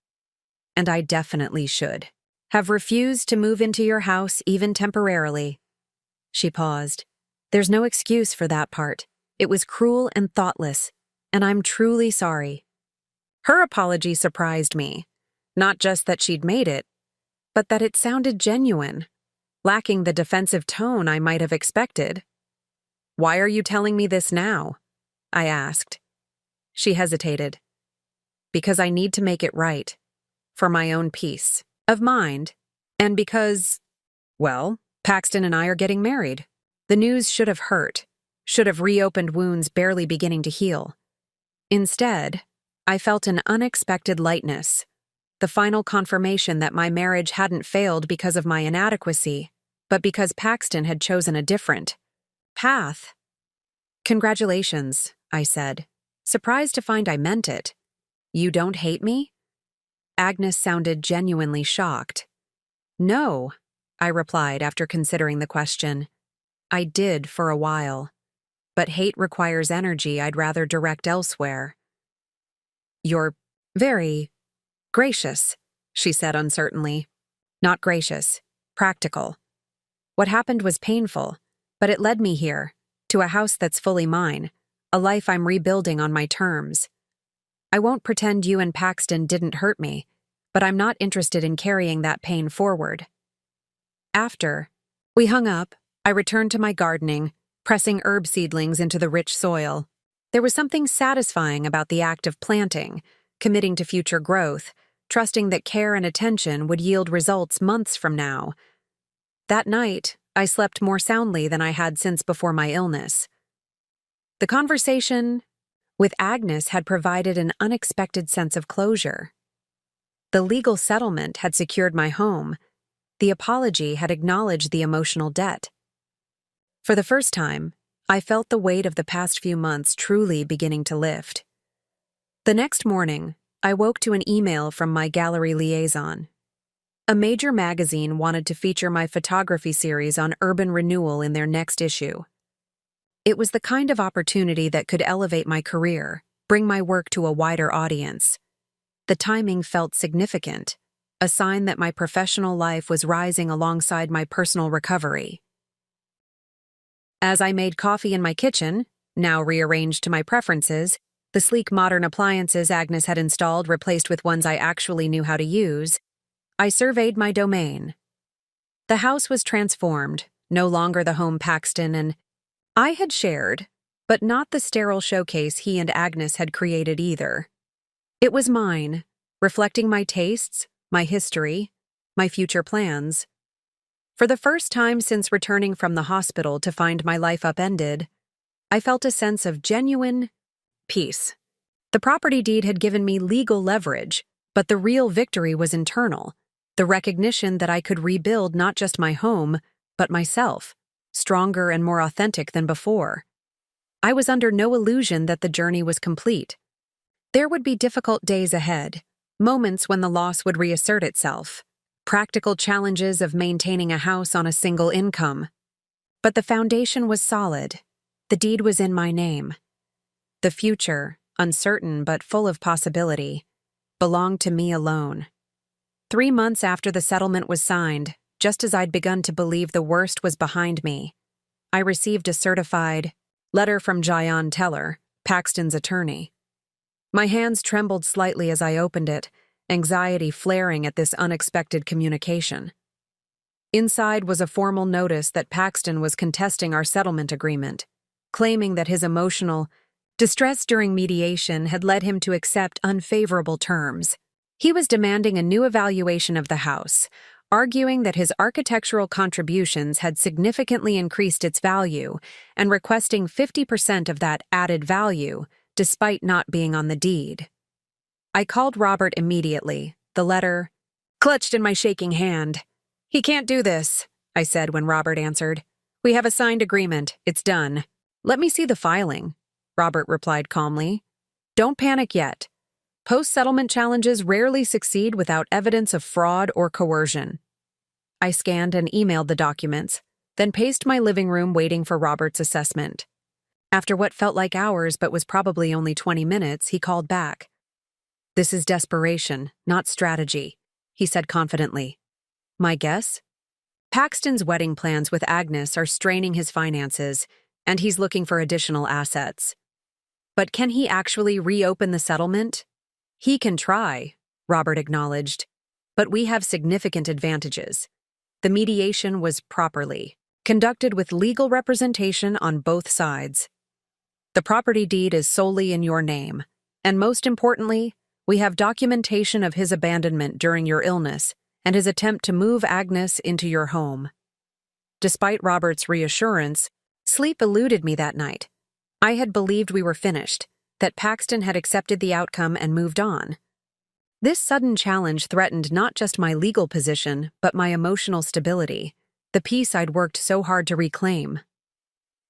And I definitely should have refused to move into your house even temporarily. She paused. There's no excuse for that part. It was cruel and thoughtless, and I'm truly sorry. Her apology surprised me. Not just that she'd made it, but that it sounded genuine, lacking the defensive tone I might have expected. Why are you telling me this now? I asked. She hesitated. Because I need to make it right, for my own peace of mind, and because, well, Paxton and I are getting married. The news should have hurt, should have reopened wounds barely beginning to heal. Instead, I felt an unexpected lightness, the final confirmation that my marriage hadn't failed because of my inadequacy, but because Paxton had chosen a different path. Congratulations, I said, surprised to find I meant it. You don't hate me? Agnes sounded genuinely shocked. No, I replied after considering the question. I did for a while, but hate requires energy I'd rather direct elsewhere. You're very gracious, she said uncertainly. Not gracious, practical. What happened was painful, but it led me here, to a house that's fully mine, a life I'm rebuilding on my terms. I won't pretend you and Paxton didn't hurt me, but I'm not interested in carrying that pain forward. After we hung up, I returned to my gardening, pressing herb seedlings into the rich soil. There was something satisfying about the act of planting, committing to future growth, trusting that care and attention would yield results months from now. That night, I slept more soundly than I had since before my illness. The conversation with Agnes had provided an unexpected sense of closure. The legal settlement had secured my home, The apology had acknowledged the emotional debt. For the first time, I felt the weight of the past few months truly beginning to lift. The next morning, I woke to an email from my gallery liaison. A major magazine wanted to feature my photography series on urban renewal in their next issue. It was the kind of opportunity that could elevate my career, bring my work to a wider audience. The timing felt significant, a sign that my professional life was rising alongside my personal recovery. As I made coffee in my kitchen, now rearranged to my preferences, the sleek modern appliances Agnes had installed replaced with ones I actually knew how to use, I surveyed my domain. The house was transformed, no longer the home Paxton and I had shared, but not the sterile showcase he and Agnes had created either. It was mine, reflecting my tastes, my history, my future plans. For the first time since returning from the hospital to find my life upended, I felt a sense of genuine peace. The property deed had given me legal leverage, but the real victory was internal, the recognition that I could rebuild not just my home, but myself, stronger and more authentic than before. I was under no illusion that the journey was complete. There would be difficult days ahead, moments when the loss would reassert itself, practical challenges of maintaining a house on a single income. But the foundation was solid. The deed was in my name. The future, uncertain but full of possibility, belonged to me alone. 3 months after the settlement was signed, just as I'd begun to believe the worst was behind me, I received a certified letter from Jayan Teller, Paxton's attorney. My hands trembled slightly as I opened it, anxiety flaring at this unexpected communication. Inside was a formal notice that Paxton was contesting our settlement agreement, claiming that his emotional distress during mediation had led him to accept unfavorable terms. He was demanding a new evaluation of the house, arguing that his architectural contributions had significantly increased its value and requesting 50% of that added value, despite not being on the deed. I called Robert immediately, the letter clutched in my shaking hand. "He can't do this," I said when Robert answered. "We have a signed agreement. It's done." "Let me see the filing," Robert replied calmly. "Don't panic yet. Post-settlement challenges rarely succeed without evidence of fraud or coercion." I scanned and emailed the documents, then paced my living room waiting for Robert's assessment. After what felt like hours but was probably only 20 minutes, he called back. "This is desperation, not strategy," he said confidently. My guess? Paxton's wedding plans with Agnes are straining his finances, and he's looking for additional assets. But can he actually reopen the settlement? "He can try," Robert acknowledged, "but we have significant advantages. The mediation was properly conducted with legal representation on both sides. The property deed is solely in your name, and most importantly, we have documentation of his abandonment during your illness and his attempt to move Agnes into your home." Despite Robert's reassurance, sleep eluded me that night. I had believed we were finished, that Paxton had accepted the outcome and moved on. This sudden challenge threatened not just my legal position, but my emotional stability, the peace I'd worked so hard to reclaim.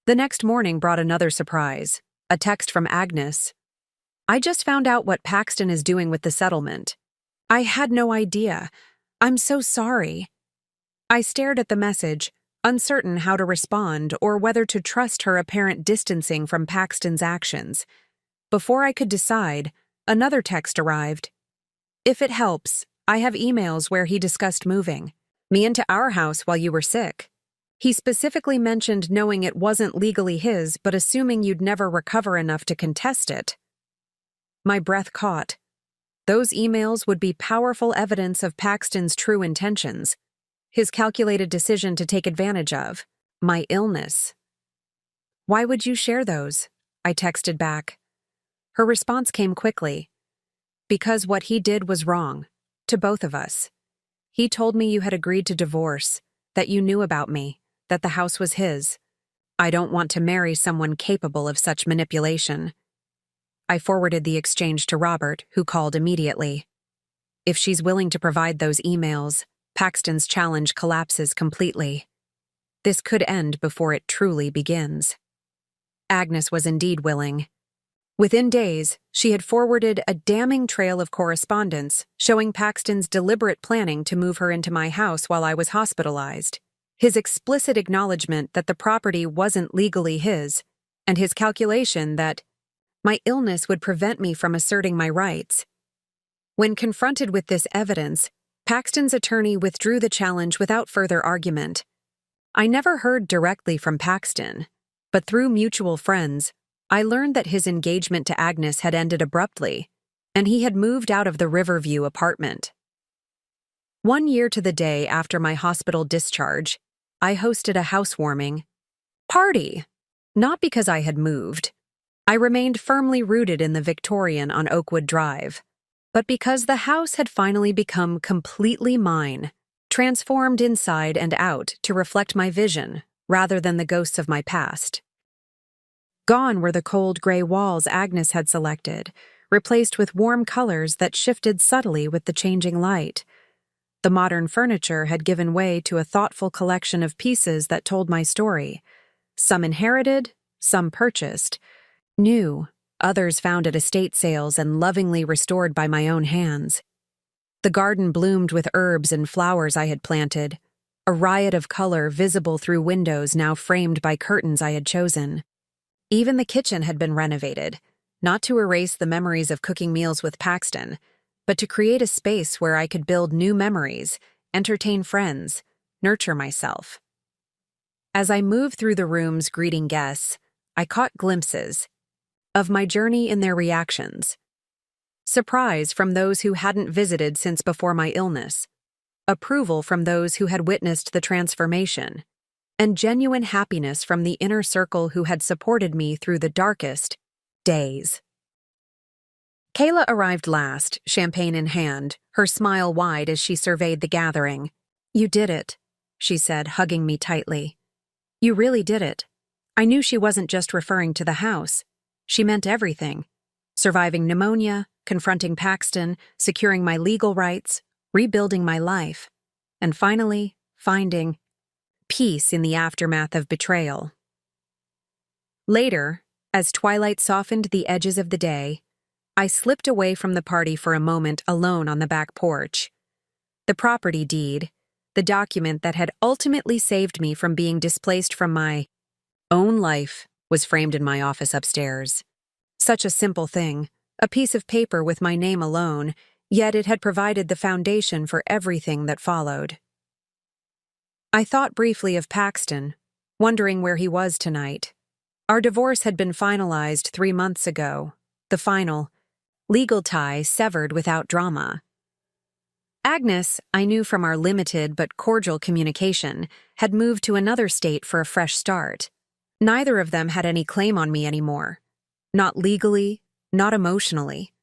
The next morning brought another surprise, a text from Agnes. "I just found out what Paxton is doing with the settlement. I had no idea. I'm so sorry." I stared at the message, uncertain how to respond or whether to trust her apparent distancing from Paxton's actions. Before I could decide, another text arrived. "If it helps, I have emails where he discussed moving me into our house while you were sick. He specifically mentioned knowing it wasn't legally his but assuming you'd never recover enough to contest it." My breath caught. Those emails would be powerful evidence of Paxton's true intentions, his calculated decision to take advantage of my illness. "Why would you share those?" I texted back. Her response came quickly. "Because what he did was wrong, to both of us. He told me you had agreed to divorce, that you knew about me, that the house was his. I don't want to marry someone capable of such manipulation." I forwarded the exchange to Robert, who called immediately. "If she's willing to provide those emails, Paxton's challenge collapses completely. This could end before it truly begins. Agnes was indeed willing. Within days, she had forwarded a damning trail of correspondence showing Paxton's deliberate planning to move her into my house while I was hospitalized, his explicit acknowledgement that the property wasn't legally his, and his calculation that my illness would prevent me from asserting my rights. When confronted with this evidence, Paxton's attorney withdrew the challenge without further argument. I never heard directly from Paxton, but through mutual friends, I learned that his engagement to Agnes had ended abruptly, and he had moved out of the Riverview apartment. 1 year to the day after my hospital discharge, I hosted a housewarming party. Not because I had moved. I remained firmly rooted in the Victorian on Oakwood Drive, but because the house had finally become completely mine, transformed inside and out to reflect my vision rather than the ghosts of my past. Gone were the cold gray walls Agnes had selected, replaced with warm colors that shifted subtly with the changing light. The modern furniture had given way to a thoughtful collection of pieces that told my story. Some inherited, some purchased, new, others found at estate sales and lovingly restored by my own hands. The garden bloomed with herbs and flowers I had planted, a riot of color visible through windows now framed by curtains I had chosen. Even the kitchen had been renovated, not to erase the memories of cooking meals with Paxton, but to create a space where I could build new memories, entertain friends, nurture myself. As I moved through the rooms greeting guests, I caught glimpses of my journey in their reactions. Surprise from those who hadn't visited since before my illness, approval from those who had witnessed the transformation, and genuine happiness from the inner circle who had supported me through the darkest days. Kayla arrived last, champagne in hand, her smile wide as she surveyed the gathering. "You did it," she said, hugging me tightly. "You really did it." I knew she wasn't just referring to the house. She meant everything. Surviving pneumonia, confronting Paxton, securing my legal rights, rebuilding my life, and finally, finding peace in the aftermath of betrayal. Later, as twilight softened the edges of the day, I slipped away from the party for a moment alone on the back porch. The property deed, the document that had ultimately saved me from being displaced from my own life, was framed in my office upstairs. Such a simple thing, a piece of paper with my name alone, yet it had provided the foundation for everything that followed. I thought briefly of Paxton, wondering where he was tonight. Our divorce had been finalized 3 months ago, the final legal tie severed without drama. Agnes, I knew from our limited but cordial communication, had moved to another state for a fresh start. Neither of them had any claim on me anymore. Not legally, not emotionally.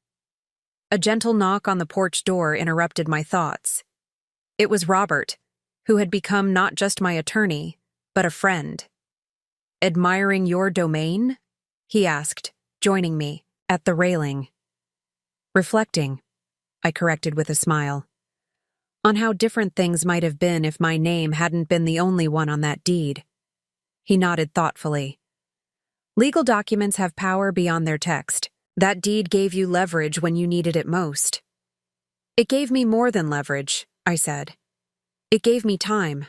A gentle knock on the porch door interrupted my thoughts. It was Robert, who had become not just my attorney, but a friend. "Admiring your domain?" he asked, joining me at the railing. "Reflecting," I corrected with a smile, "on how different things might have been if my name hadn't been the only one on that deed." He nodded thoughtfully. "Legal documents have power beyond their text. That deed gave you leverage when you needed it most." "It gave me more than leverage," I said. "It gave me time,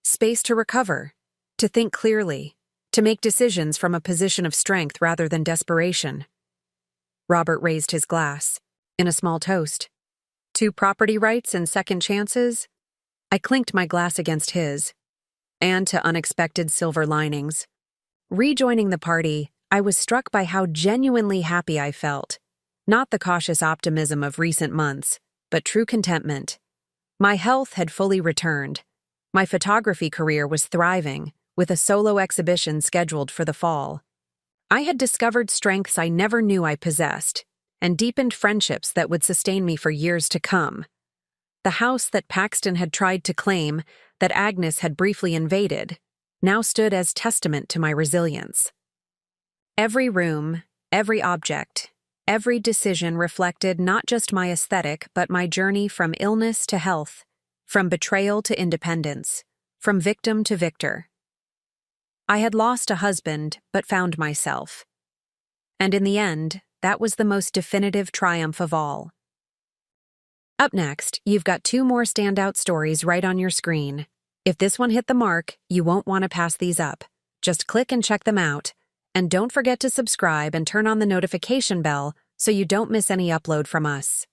space to recover, to think clearly, to make decisions from a position of strength rather than desperation." Robert raised his glass, in a small toast. "To property rights and second chances?" I clinked my glass against his. "And to unexpected silver linings." Rejoining the party, I was struck by how genuinely happy I felt. Not the cautious optimism of recent months, but true contentment. My health had fully returned. My photography career was thriving, with a solo exhibition scheduled for the fall. I had discovered strengths I never knew I possessed, and deepened friendships that would sustain me for years to come. The house that Paxton had tried to claim, that Agnes had briefly invaded, now stood as testament to my resilience. Every room, every object, every decision reflected not just my aesthetic but my journey from illness to health, From betrayal to independence. From victim to victor. I had lost a husband, but found myself. And in the end, that was the most definitive triumph of all. Up next, you've got 2 more standout stories right on your screen. If this one hit the mark, you won't want to pass these up. Just click and check them out. And don't forget to subscribe and turn on the notification bell so you don't miss any upload from us.